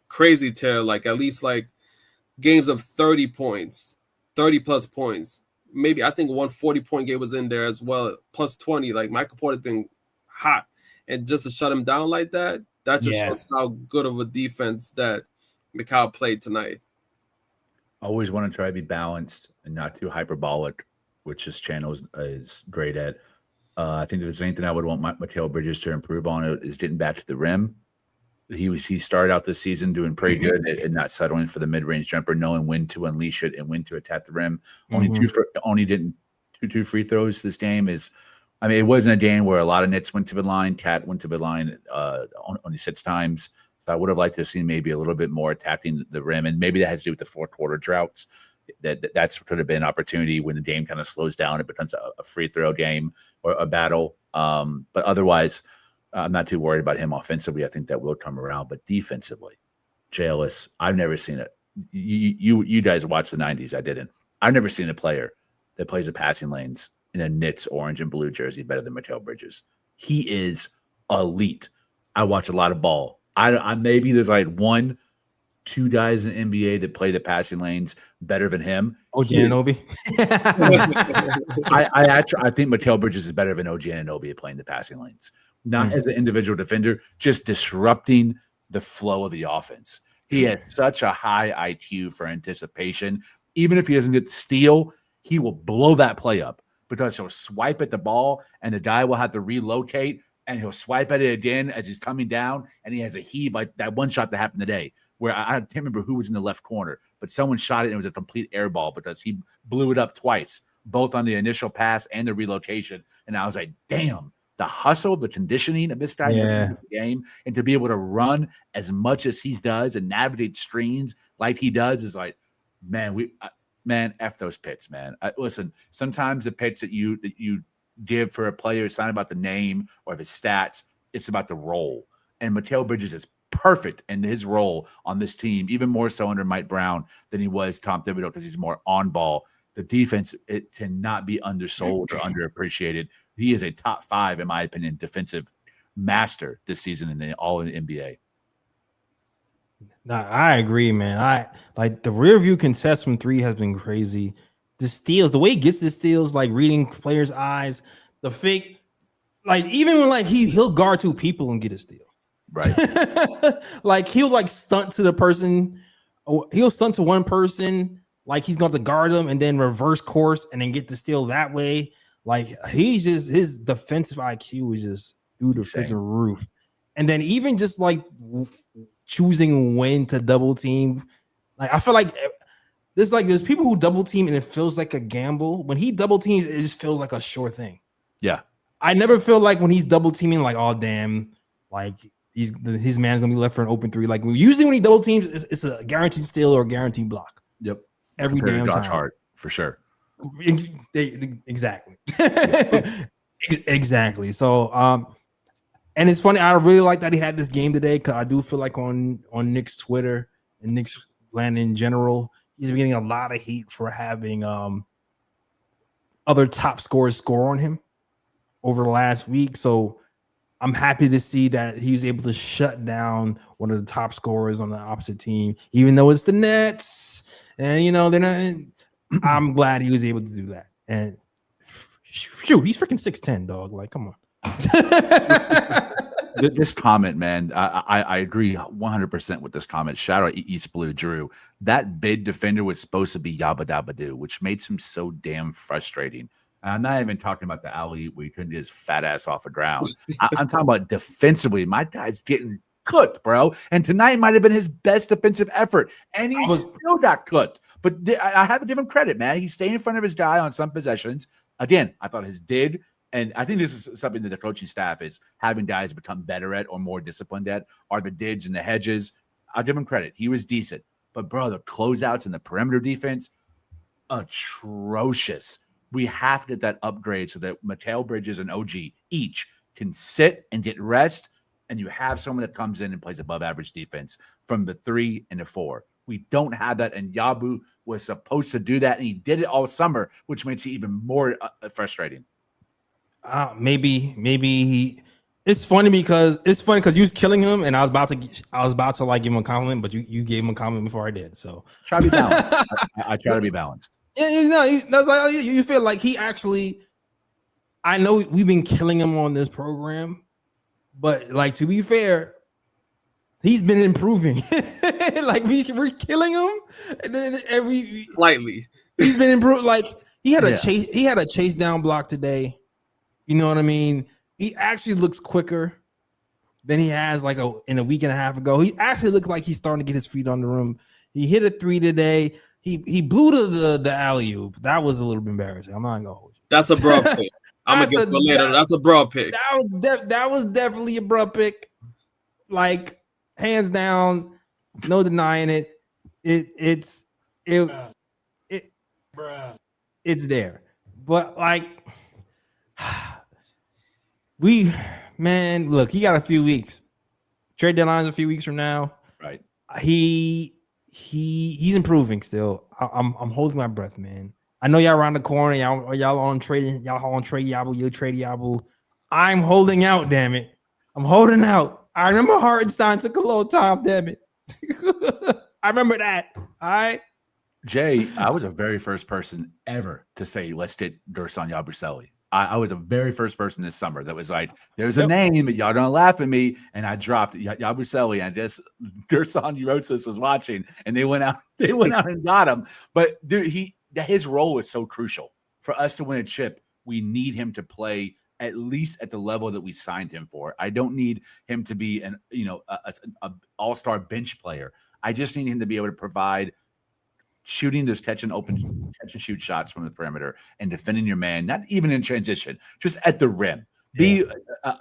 crazy tear, like at least like games of 30 points, 30 plus points. Maybe I think 140-point game was in there as well, plus 20. Like Michael Porter's been hot, and just to shut him down like that just shows how good of a defense that Mikal played tonight. Always want to try to be balanced and not too hyperbolic, which this channel is great at. I think if there's anything I would want Mikal Bridges to improve on, it is getting back to the rim. He started out this season doing pretty good and not settling for the mid-range jumper, knowing when to unleash it and when to attack the rim. Only didn't two free throws this game. It wasn't a game where a lot of Knicks went to the line. Cat went to the line only 6 times. So I would have liked to see maybe a little bit more attacking the rim, and maybe that has to do with the 4th quarter droughts. That's could have been an opportunity when the game kind of slows down. It becomes a free throw game or a battle. But otherwise, I'm not too worried about him offensively. I think that will come around. But defensively, Jailus, I've never seen it. You guys watched the 90s. I didn't. I've never seen a player that plays the passing lanes in a Knicks orange and blue jersey better than Mikal Bridges. He is elite. I watch a lot of ball. I maybe there's like 1-2 guys in the NBA that play the passing lanes better than him. OG Anunoby. I think Mikal Bridges is better than OG Anunoby at playing the passing lanes. Not as an individual defender, just disrupting the flow of the offense. He has such a high IQ for anticipation. Even if he doesn't get the steal, he will blow that play up because he'll swipe at the ball and the guy will have to relocate and he'll swipe at it again as he's coming down, and he has a heave like that one shot that happened today where I can't remember who was in the left corner, but someone shot it and it was a complete air ball because he blew it up twice, both on the initial pass and the relocation. And I was like, damn, the hustle, the conditioning of this guy in the game, and to be able to run as much as he does and navigate screens like he does is like, man, F those picks, man. Listen, sometimes the picks that you give for a player, it's not about the name or the stats. It's about the role. And Mikal Bridges is perfect in his role on this team, even more so under Mike Brown than he was Tom Thibodeau because he's more on ball. The defense, it cannot be undersold or underappreciated. He is a top 5, in my opinion, defensive master this season in all in the NBA. Nah, I agree, man. I like the rear view contest from 3 has been crazy. The steals, the way he gets the steals, like reading players' eyes, the fake, like even when like he'll guard 2 people and get a steal. Right. Like he'll like stunt to the person, or he'll stunt to one person, like he's going to guard them and then reverse course and then get the steal that way. Like he's just, his defensive IQ is just through the freaking roof. And then even just like choosing when to double team. Like I feel like there's people who double team and it feels like a gamble. When he double teams, it just feels like a sure thing. Yeah. I never feel like when he's double teaming, like, oh damn, like his man's gonna be left for an open 3. Like usually when he double teams, it's a guaranteed steal or a guaranteed block. Yep. Every damn time. Hart, for sure. Exactly. Exactly. So and it's funny, I really like that he had this game today, because I do feel like on Knicks Twitter and Knicks land in general, he's been getting a lot of heat for having other top scorers score on him over the last week. So I'm happy to see that he was able to shut down one of the top scorers on the opposite team, even though it's the Nets. And, you know, they're not. I'm glad he was able to do that. And shoot, he's freaking 6'10", dog. Like, come on. This comment, man, I agree 100% with this comment. Shout out East Blue Drew. That big defender was supposed to be Yabba Dabba Doo, which made him so damn frustrating. And I'm not even talking about the alley where he couldn't get his fat ass off the ground. I'm talking about defensively. My guy's getting cooked, bro. And tonight might have been his best defensive effort, and he still got cooked. But I have to give him credit, man. He stayed in front of his guy on some possessions. Again, I thought his did. And I think this is something that the coaching staff is having guys become better at or more disciplined at, are the dids and the hedges. I'll give him credit. He was decent. But, bro, the closeouts and the perimeter defense, atrocious. We have to get that upgrade so that Mikal Bridges and OG each can sit and get rest, and you have someone that comes in and plays above average defense from the 3 and the 4. We don't have that, and Yabu was supposed to do that, and he did it all summer, which makes it even more frustrating. Maybe he. It's funny because you was killing him, and I was about to like give him a compliment, but you gave him a compliment before I did. So try to be balanced. I try to be balanced. Yeah, that's like you feel like he actually. I know we've been killing him on this program, but like to be fair, he's been improving. Like we're killing him, and we slightly. He's been improved. Like he had a chase. He had a chase down block today. You know what I mean? He actually looks quicker than he has like in a week and a half ago. He actually looks like he's starting to get his feet on the rim. He hit a 3 today. He blew to the alley-oop. That was a little bit embarrassing. I'm not gonna hold you. That's a broad pick. I'm gonna get later. That's a broad pick. That was definitely a broad pick. Like hands down, no denying it. It's there. But like look, he got a few weeks. Trade deadline's a few weeks from now. Right. He's improving still. I'm holding my breath, man. I know y'all around the corner. Y'all on trading. Y'all on trade Yabu. You trade Yabu. I'm holding out. Damn it. I'm holding out. I remember Hartenstein took a little time. Damn it. I remember that. All right. Jay, I was the very first person ever to say let's get Dursun Yabusele. I was the very first person this summer that was like, there's a name, y'all don't laugh at me. And I dropped Yabusele, and just Dursun Yabusele was watching, and they went out and got him. But dude, his role is so crucial. For us to win a chip, we need him to play at least at the level that we signed him for. I don't need him to be an all-star bench player. I just need him to be able to provide shooting those catch and shoot shots from the perimeter and defending your man, not even in transition, just at the rim. Be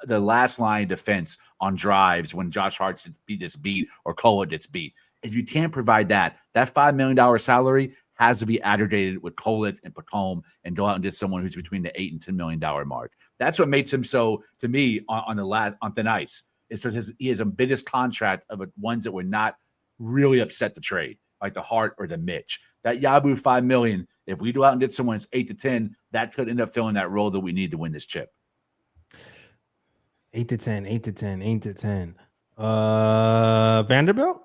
the last line defense on drives when Josh Hart gets beat or Kolek gets beat. If you can't provide that $5 million salary has to be aggregated with Kolek and Pacome and go out and get someone who's between the $8 and $10 million mark. That's what makes him so, to me, on thin ice, is because he has a biggest contract of ones that were not really upset the trade, like the Hart or the Mitch. That Yabu $5 million, if we go out and get someone that's 8 to 10, that could end up filling that role that we need to win this chip. 8 to 10. Vanderbilt?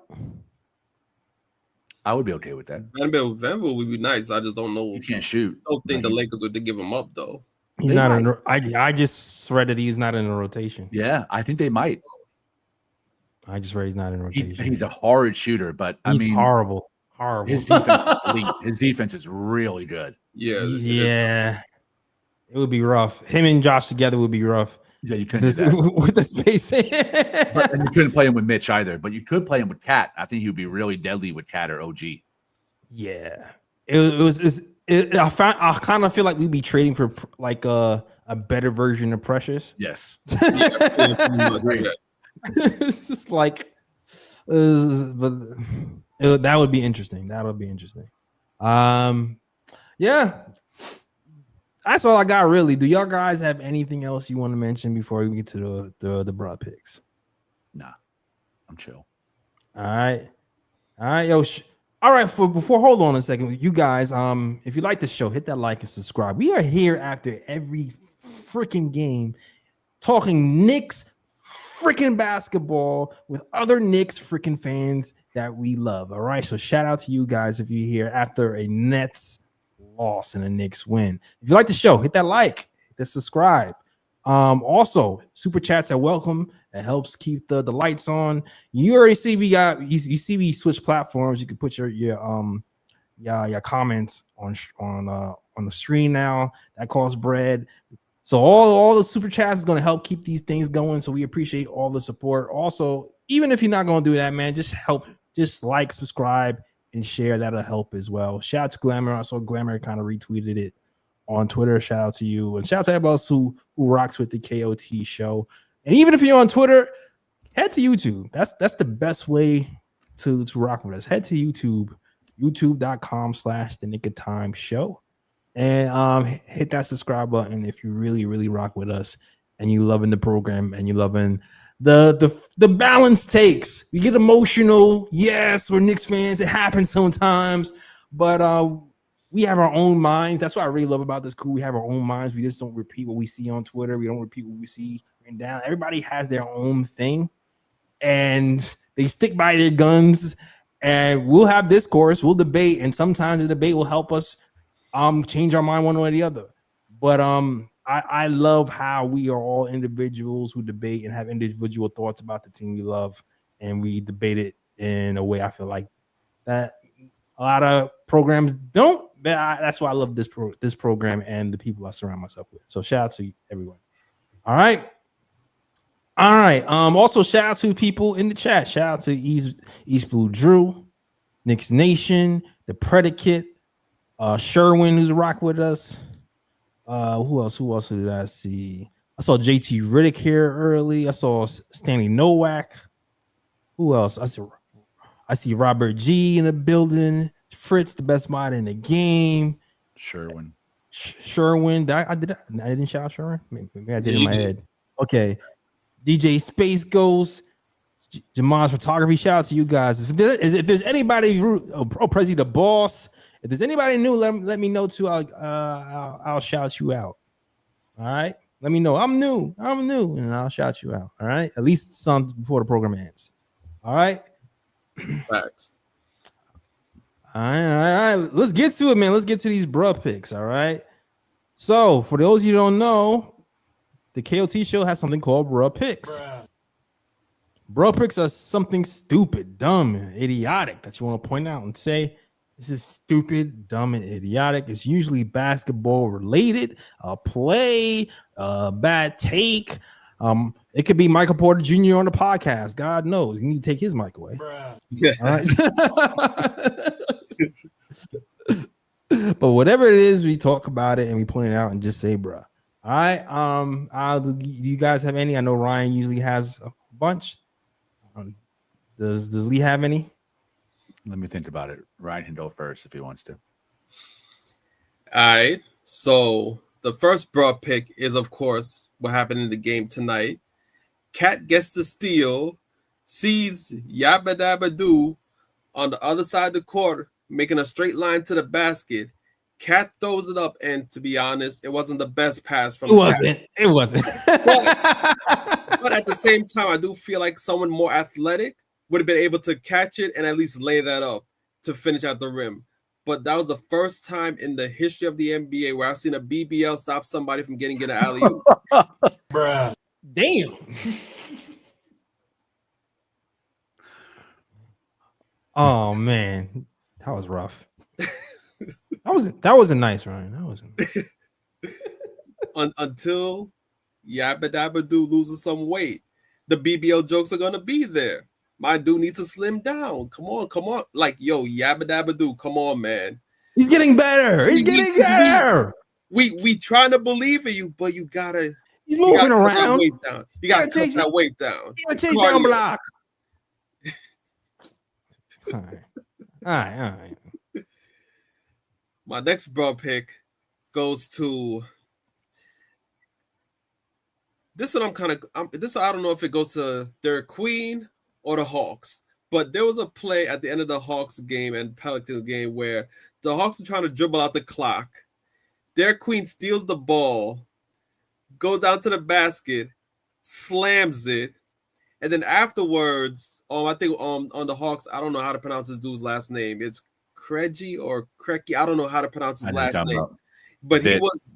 I would be okay with that. Vanderbilt would be nice. I just don't know. You can't shoot. I don't think the Lakers would give him up though. He's not in. I just read that he's not in the rotation. Yeah, I think they might. I just read he's not in rotation. He's a horrid shooter, but he's horrible. His defense, his defense is really good. Yeah. It would be rough. Him and Josh together would be rough. Yeah, you couldn't do that. With the spacing. And you couldn't play him with Mitch either, but you could play him with Cat. I think he would be really deadly with Cat or OG. Yeah. I kind of feel like we'd be trading for like a better version of Precious. Yes. It's just like but that would be interesting. Yeah. That's all I got, really. Do y'all guys have anything else you want to mention before we get to the broad picks? Nah, I'm chill. All right, yo. All right, hold on a second, you guys. If you like the show, hit that like and subscribe. We are here after every freaking game, talking Knicks freaking basketball with other Knicks freaking fans that we love. All right, so shout out to you guys if you're here after a Nets loss and a Knicks win. If you like the show, hit that like, hit that subscribe. Also, super chats are welcome It helps keep the lights on. You already see you see we switch platforms. You can put your comments on the screen now. That costs bread. So all the super chats is going to help keep these things going. So we appreciate all the support. Also, even if you're not going to do that, man, just like, subscribe, and share. That'll help as well. Shout out to Glamour. I saw Glamour kind of retweeted it on Twitter. Shout out to you, and shout out to everybody else who rocks with the KOT show. And even if you're on Twitter, head to YouTube. That's the best way to rock with us. Head to YouTube, youtube.com/the Knick Of Time Show. And hit that subscribe button if you really rock with us and you loving the program and you loving the balance takes. We get emotional. Yes, we're Knicks fans. It happens sometimes, but we have our own minds. That's what I really love about this crew. We have our own minds. We just don't repeat what we see on Twitter. We don't repeat what we see written down. Everybody has their own thing, and they stick by their guns. And we'll have discourse. We'll debate, and sometimes the debate will help us change our mind one way or the other. But I love how we are all individuals who debate and have individual thoughts about the team we love, and we debate it in a way I feel like that a lot of programs don't. But that's why I love this program and the people I surround myself with. So shout out to everyone. All right. Also shout out to people in the chat. Shout out to East Blue Drew, Knicks Nation, the Predicate, Sherwin, who's rock with us. Who else did I see? I saw JT Riddick here early. I saw Stanley Nowak. Who else? I see Robert G in the building. Fritz, the best mod in the game. Sherwin. I didn't shout out Sherwin. Maybe I did in my head. Okay. DJ Space Ghost. Jamal's Photography. Shout out to you guys. If there's anybody, Prezi the Boss. If there's anybody new, let me know too. I'll shout you out. All right. Let me know. I'm new, and I'll shout you out. All right. At least some before the program ends. All right. Facts. All right. Let's get to it, man. Let's get to these bruh picks. All right. So for those of you who don't know, the KOT show has something called bruh picks. Bruh picks are something stupid, dumb, and idiotic that you want to point out and say, this is stupid, dumb, and idiotic. It's usually basketball related, a play, a bad take. It could be Michael Porter Jr. on the podcast. God knows. You need to take his mic away. Yeah. All right. But whatever it is, we talk about it and we point it out and just say, bruh. All right. Do you guys have any? I know Ryan usually has a bunch. Does Lee have any? Let me think about it. Ryan can go first if he wants to. All right. So the first broad pick is, of course, what happened in the game tonight. Cat gets the steal, sees Yabusele on the other side of the court, making a straight line to the basket. Cat throws it up, and to be honest, it wasn't the best pass from Cat. It wasn't. But at the same time, I do feel like someone more athletic would have been able to catch it and at least lay that up to finish at the rim. But that was the first time in the history of the NBA where I've seen a BBL stop somebody from getting an alley-oop. Bruh. Damn. Oh man, that was rough. That wasn't nice, Ryan. That wasn't until Yabusele loses some weight. The BBL jokes are gonna be there. My dude needs to slim down. Come on. Like, yo, Yabusele, come on, man. He's getting better. He's getting better. We trying to believe in you, but you gotta. He's moving around. You gotta cut that weight down. You gotta chase down block. All right. My next broad pick goes to this one. I don't know if it goes to their queen or the Hawks, but there was a play at the end of the Hawks game and Pelicans game where the Hawks are trying to dribble out the clock. Their queen steals the ball, goes down to the basket, slams it, and then afterwards, I think on the Hawks, I don't know how to pronounce this dude's last name. It's Krejci or Kreki. I don't know how to pronounce his last name. But he was,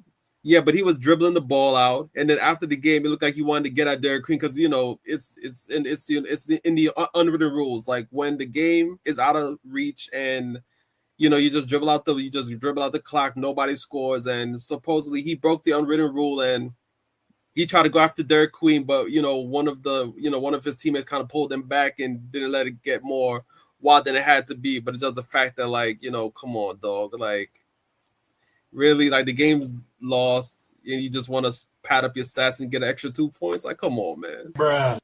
Yeah, but he was dribbling the ball out, and then after the game, it looked like he wanted to get at Derek Queen because it's in the unwritten rules. Like when the game is out of reach, and you just dribble out the clock, nobody scores, and supposedly he broke the unwritten rule and he tried to go after Derek Queen, but one of his teammates kind of pulled him back and didn't let it get more wild than it had to be. But it's just the fact that come on, dog, like. Really, like the game's lost, and you just want to pad up your stats and get an extra 2 points. Like, come on, man. Bruh.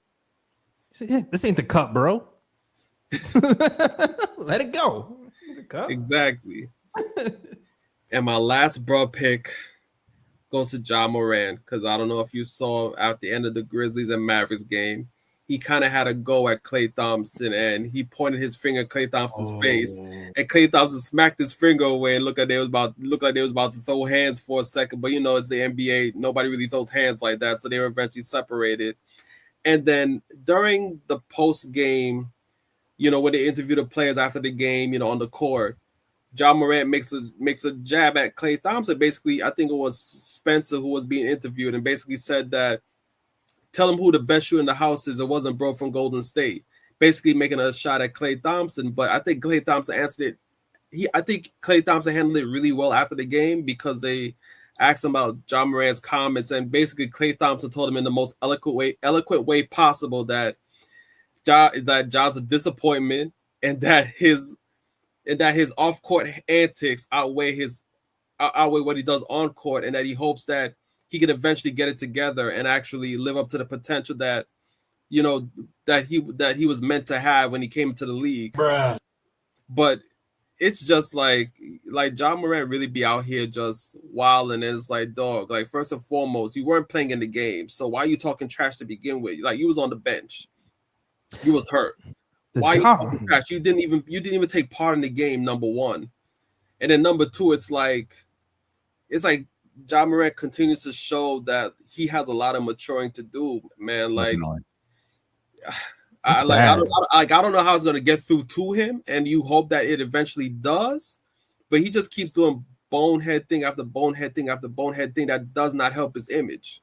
This ain't the cup, bro. Let it go. The cup. Exactly. And my last bro pick goes to Ja Morant, because I don't know if you saw at the end of the Grizzlies and Mavericks game, he kind of had a go at Klay Thompson, and he pointed his finger at Klay Thompson's face, and Klay Thompson smacked his finger away and looked like they was about to throw hands for a second. But it's the NBA, nobody really throws hands like that, so they were eventually separated. And then during the post game, when they interview the players after the game, on the court, Ja Morant makes a jab at Klay Thompson. Basically, I think it was Spencer who was being interviewed, and basically said that, tell him who the best shooter in the house is. It wasn't bro from Golden State. Basically making a shot at Klay Thompson. But I think Klay Thompson answered it. I think Klay Thompson handled it really well after the game, because they asked him about Ja Morant's comments. And basically Klay Thompson told him in the most eloquent way possible that Ja's a disappointment, and that his off-court antics outweigh what he does on court, and that he hopes that he could eventually get it together and actually live up to the potential that that he was meant to have when he came into the league. Bruh. But it's just like Ja Morant really be out here just wilding, and it's like, dog, like, first and foremost, you weren't playing in the game, so why are you talking trash to begin with? Like, you was on the bench, you was hurt. Why are you talking trash? You didn't even take part in the game, number one. And then number two, it's like Ja Morant continues to show that he has a lot of maturing to do, man. Like, I don't know how it's gonna get through to him, and you hope that it eventually does, but he just keeps doing bonehead thing after bonehead thing after bonehead thing that does not help his image.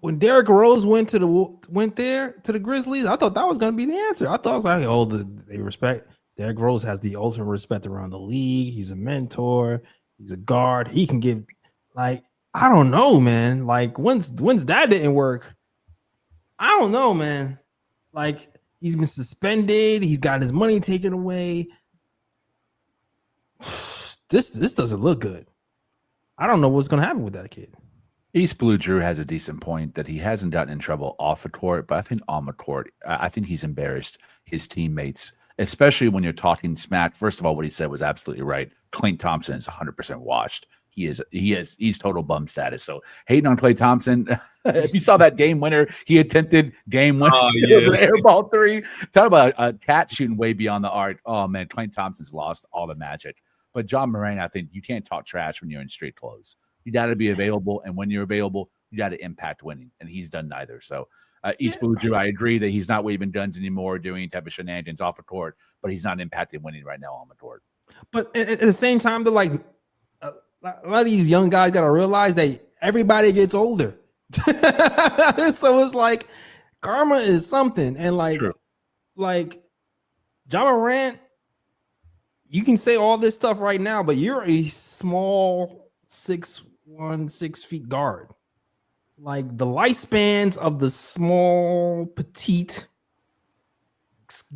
When Derrick Rose went there to the Grizzlies, I thought that was gonna be the answer. I thought it was like, they respect Derrick Rose, has the ultimate respect around the league. He's a mentor. He's a guard. He can give, like, I don't know, man. Like, once that didn't work, I don't know, man. Like, he's been suspended. He's got his money taken away. This doesn't look good. I don't know what's gonna happen with that kid. East Blue Drew has a decent point that he hasn't gotten in trouble off the court, but I think on the court, I think he's embarrassed his teammates, especially when you're talking smack. First of all, what he said was absolutely right. Klay Thompson is 100% washed. He's total bum status. So hating on Klay Thompson, if you saw that game winner, he attempted game winner, airball three. Talk about a cat shooting way beyond the arc. Oh man, Klay Thompson's lost all the magic. But Ja Morant, I think you can't talk trash when you're in street clothes. You got to be available, and when you're available, you got to impact winning, and he's done neither. So East Blue Drew, I agree that he's not waving guns anymore, doing any type of shenanigans off the court, but he's not impacting winning right now on the court. But at the same time, they're like, a lot of these young guys got to realize that everybody gets older. So it's like karma is something. And like Ja Morant, you can say all this stuff right now, but you're a small 6'1", 6 feet guard. Like, the lifespans of the small, petite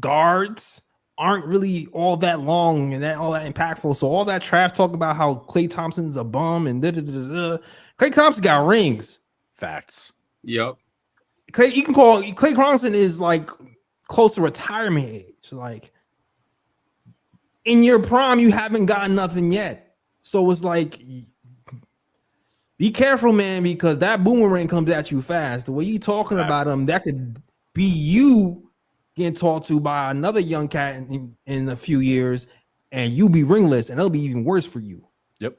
guards aren't really all that long and all that impactful. So all that trash talk about how Klay Thompson's a bum and Klay Thompson got rings. Facts. Yep. You can call Klay Thompson is like close to retirement age. Like, in your prime, you haven't gotten nothing yet. So it's like, be careful, man, because that boomerang comes at you fast. The way you talking about him, that could be you getting talked to by another young cat in a few years, and you be ringless, and it'll be even worse for you. Yep.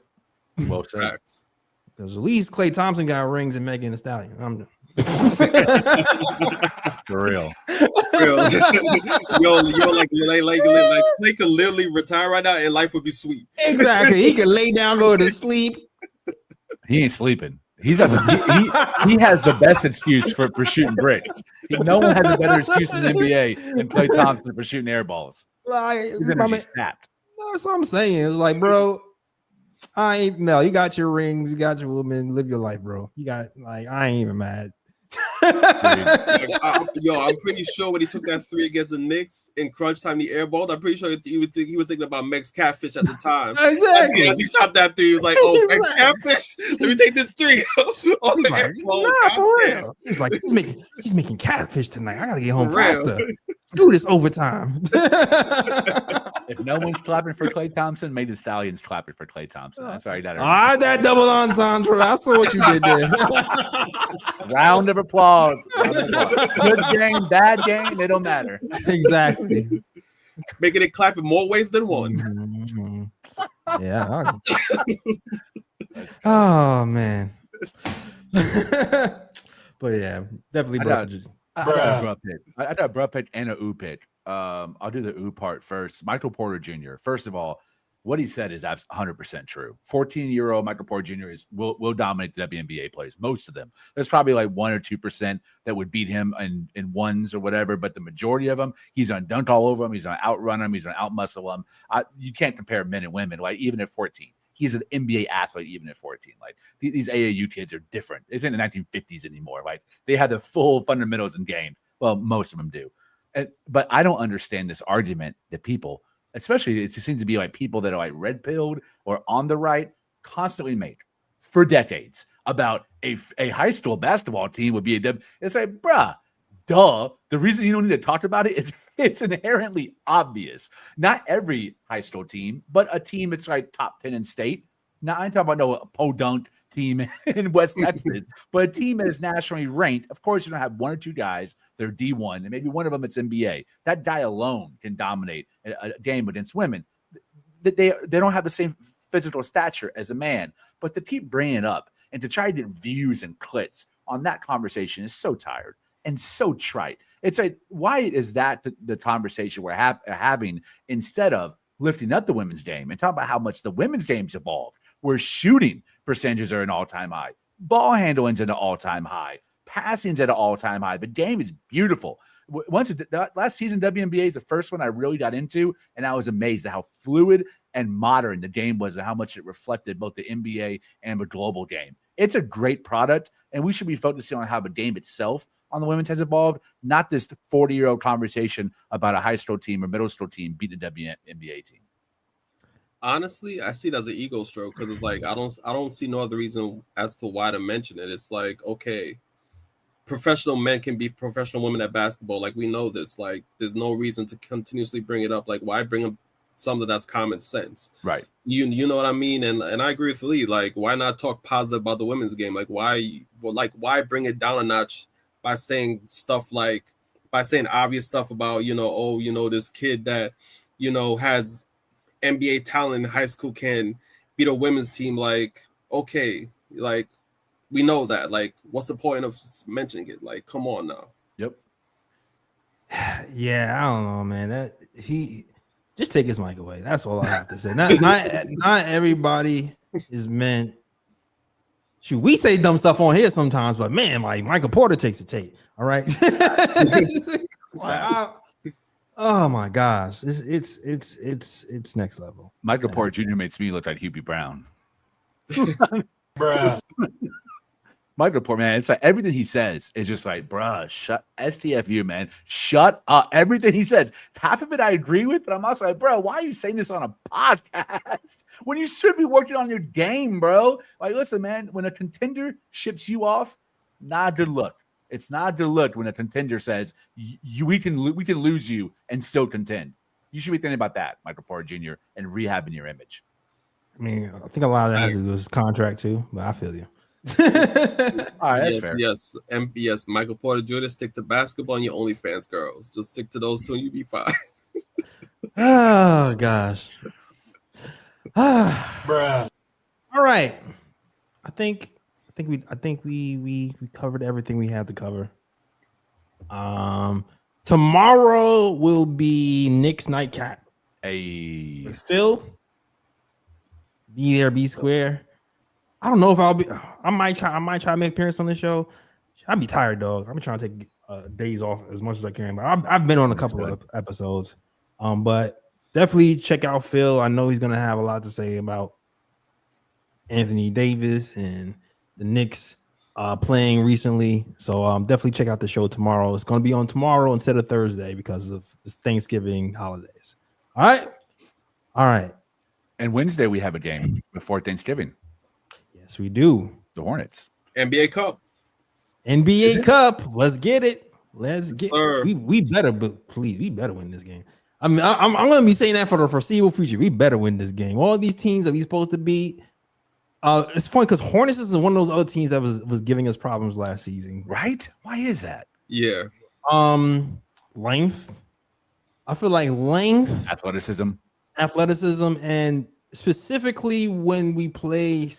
Well said. Because at least Klay Thompson got rings and Megan Thee Stallion. For real. Yo, like Klay could literally retire right now, and life would be sweet. Exactly. He could lay down, go to sleep. He ain't sleeping. He's at he has the best excuse for shooting bricks. No one has a better excuse in the NBA than Klay Thompson for shooting air balls. Like, His energy's snapped. That's what I'm saying. It's like, bro, you got your rings, you got your woman, live your life, bro. You got I ain't even mad. I'm pretty sure when he took that 3 against the Knicks in crunch time, the airballed. I'm pretty sure he was thinking about Meg's catfish at the time. Exactly. As he shot that 3, he was like, "Oh, Meg's catfish. Let me take this 3." For real. He's like, he's making catfish tonight. I gotta get home faster. Screw this overtime. If no one's clapping for Klay Thompson, maybe the Stallions clapping for Klay Thompson. That's already that. That double entendre. I saw what you did there. Round of applause. Good game, bad game, it don't matter. Exactly. Making it clap in more ways than one. Mm-hmm. Yeah. Oh man. But yeah, definitely. I got a bruh pick and a ooh pick. I'll do the ooh part first. Michael Porter Jr. First of all, what he said is 100% true. 14-year-old Michael Porter Jr. will dominate the WNBA players. Most of them. There's probably like 1 or 2% that would beat him in ones or whatever, but the majority of them, he's gonna dunk all over them. He's gonna outrun them. He's gonna outmuscle them. You can't compare men and women. Like even at 14, he's an NBA athlete. Even at 14, like these AAU kids are different. It's in the 1950s anymore. Like they have the full fundamentals in game. Well, most of them do. But I don't understand this argument that people, especially it seems to be like people that are like red pilled or on the right, constantly make for decades about a high school basketball team would be a dub. It's like, bruh, duh. The reason you don't need to talk about it is it's inherently obvious. Not every high school team, but a team that's like top 10 in state. Now I ain't talking about no podunk team in West Texas, but a team that is nationally ranked. Of course, you don't have 1 or 2 guys that are D1, and maybe one of them it's NBA. That guy alone can dominate a game against women. They don't have the same physical stature as a man, but to keep bringing it up and to try to get views and clicks on that conversation is so tired and so trite. It's like, why is that the conversation we're having instead of lifting up the women's game and talking about how much the women's game's evolved? Where shooting percentages are an all-time high. Ball handling's at an all-time high. Passing's at an all-time high. The game is beautiful. Last season, WNBA is the first one I really got into, and I was amazed at how fluid and modern the game was and how much it reflected both the NBA and the global game. It's a great product, and we should be focusing on how the game itself on the women's has evolved, not this 40-year-old conversation about a high school team or middle school team beating the WNBA team. Honestly, I see it as an ego stroke because it's like I don't see no other reason as to why to mention it. It's like, okay, professional men can be professional women at basketball. Like we know this. Like there's no reason to continuously bring it up. Like why bring up something that's common sense? Right. You know what I mean? And I agree with Lee. Like why not talk positive about the women's game? Like why bring it down a notch by saying obvious stuff about, this kid that, has NBA talent in high school can beat a women's team. Like, okay, like we know that. Like, what's the point of mentioning it? Like, come on now. Yep. Yeah, I don't know, man. That he just take his mic away. That's all I have to say. Not everybody is meant. Shoot, we say dumb stuff on here sometimes, but man, like Michael Porter takes the tape. All right. Oh my gosh, it's next level. Michael Porter Jr. makes me look like Hubie Brown. Bruh. Michael Porter, man, it's like everything he says is just like, bruh, shut STFU, man. Shut up. Everything he says. Half of it I agree with, but I'm also like, bro, why are you saying this on a podcast when you should be working on your game, bro? Like, listen, man, when a contender ships you off, not a good look. It's not a good look when a contender says we can lose you and still contend. You should be thinking about that, Michael Porter Jr., and rehabbing your image. I mean, I think a lot of that has to do with his contract too, but I feel you. All right, that's fair. Yes, MBS, Michael Porter Jr., stick to basketball and your OnlyFans girls. Just stick to those two and you'll be fine. Oh gosh. Bruh. All right. I think we covered everything we had to cover. Tomorrow will be Knicks Nightcap. Hey, Phil, be there, be square. I don't know if I'll be. I might try to make an appearance on the show. I'd be tired, dog. I'm trying to take days off as much as I can. But I've been on a couple of episodes. But definitely check out Phil. I know he's gonna have a lot to say about Anthony Davis and the Knicks playing recently. So definitely check out the show tomorrow. It's gonna be on tomorrow instead of Thursday because of this Thanksgiving holidays. All right. And Wednesday we have a game before Thanksgiving. Yes, we do. The Hornets. NBA Cup. NBA Cup. Let's get it. We better, but please, we better win this game. I mean, I'm gonna be saying that for the foreseeable future. We better win this game. All these teams that we supposed to beat. It's funny because Hornets is one of those other teams that was giving us problems last season. Right? Why is that? Yeah. Length. I feel like length, Athleticism, and specifically when we play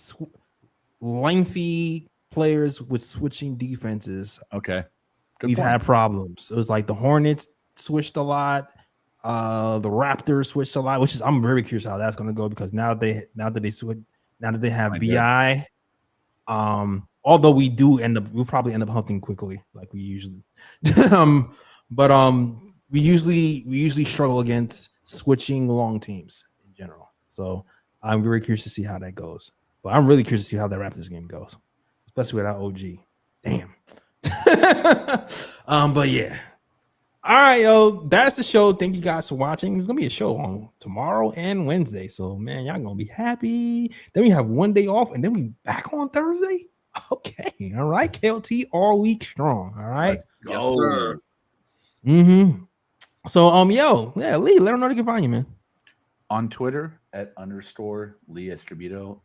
lengthy players with switching defenses. Okay. We've had problems. It was like the Hornets switched a lot. The Raptors switched a lot, which is I'm very curious how that's going to go because now that they have BI, although we'll probably end up hunting quickly like we usually. We usually struggle against switching long teams in general. So I'm very curious to see how that goes. But I'm really curious to see how that Raptors game goes, especially without OG. Damn. But yeah. All right, yo, that's the show. Thank you guys for watching. There's gonna be a show on tomorrow and Wednesday. So man, y'all gonna be happy. Then we have one day off, and then we back on Thursday. Okay, all right. KOT all week strong. All right. Yes, sir. So Lee, let them know they can find you, man. On Twitter @ _Lee Escobedo,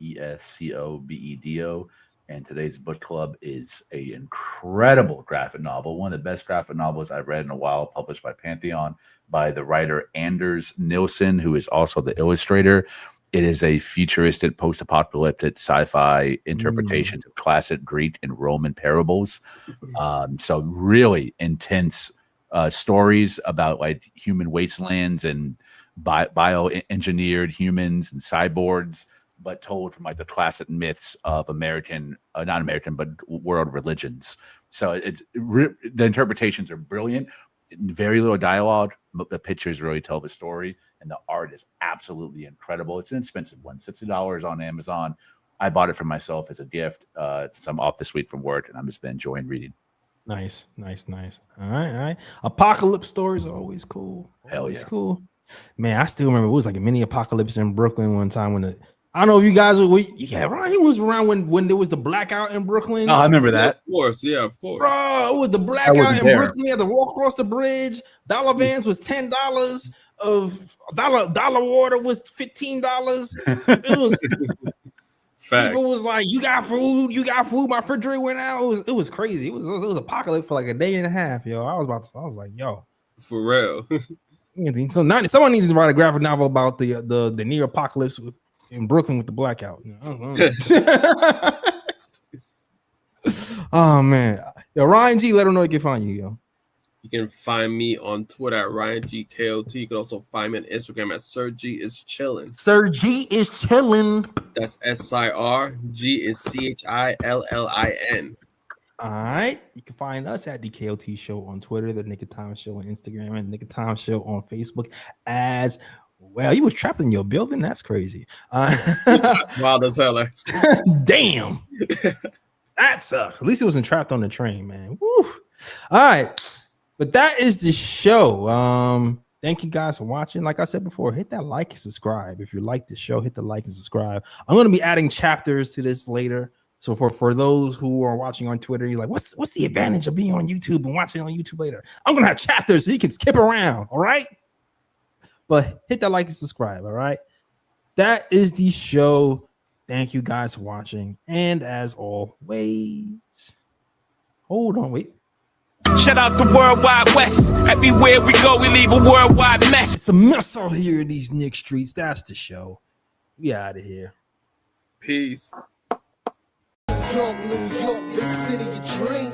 LEEESCOBEDO. And today's book club is an incredible graphic novel, one of the best graphic novels I've read in a while, published by Pantheon by the writer Anders Nilsson, who is also the illustrator. It is a futuristic, post-apocalyptic sci-fi interpretation of classic Greek and Roman parables. So really intense stories about like human wastelands and bioengineered humans and cyborgs, but told from like the classic myths of not American, but world religions. So the interpretations are brilliant. Very little dialogue, but the pictures really tell the story, and the art is absolutely incredible. It's an expensive one, $60 on Amazon. I bought it for myself as a gift since I'm off this week from work, and I've just been enjoying reading. Nice. All right. Apocalypse stories are always cool. Hell yeah. Cool. Man, I still remember it was like a mini apocalypse in Brooklyn one time when I don't know if you guys Ryan was around when there was the blackout in Brooklyn. Oh, I remember that. Yeah, of course. Bro, it was the blackout in Brooklyn. You had to walk across the bridge. Dollar Vans was $10. Of dollar water was $15. It was Fact. People was like, you got food. My refrigerator went out. It was crazy. It was apocalypse for like a day and a half, yo. I was like, yo. For real. So now someone needs to write a graphic novel about the near apocalypse in Brooklyn with the blackout. Oh man, yo, Ryan G, let them know they can find you, yo. You can find me on Twitter at RyanGKOT. You can also find me on Instagram at Sir G is chillin'. Sir G is chillin'. That's SIR. G is CHILLIN. All right. You can find us at the KOT Show on Twitter, the Knick Of Time Show on Instagram, and Knick Of Time Show on Facebook as well. You was trapped in your building? That's crazy. Wild as hell. Damn. That sucks. At least it wasn't trapped on the train, man. Woo. All right. But that is the show. Thank you guys for watching. Like I said before, hit that like and subscribe. If you like the show, hit the like and subscribe. I'm going to be adding chapters to this later. So for those who are watching on Twitter, you're like, what's the advantage of being on YouTube and watching on YouTube later? I'm going to have chapters so you can skip around. All right. But hit that like and subscribe. All right. That is the show. Thank you guys for watching. And as always, hold on, wait. Shout out the Worldwide West. Everywhere we go, we leave a worldwide mess. It's a mess out here in these Knicks streets. That's the show. We out of here. Peace. New York, big city of dreams.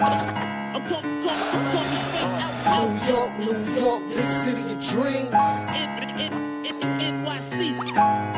New York, big city of dreams. NYC.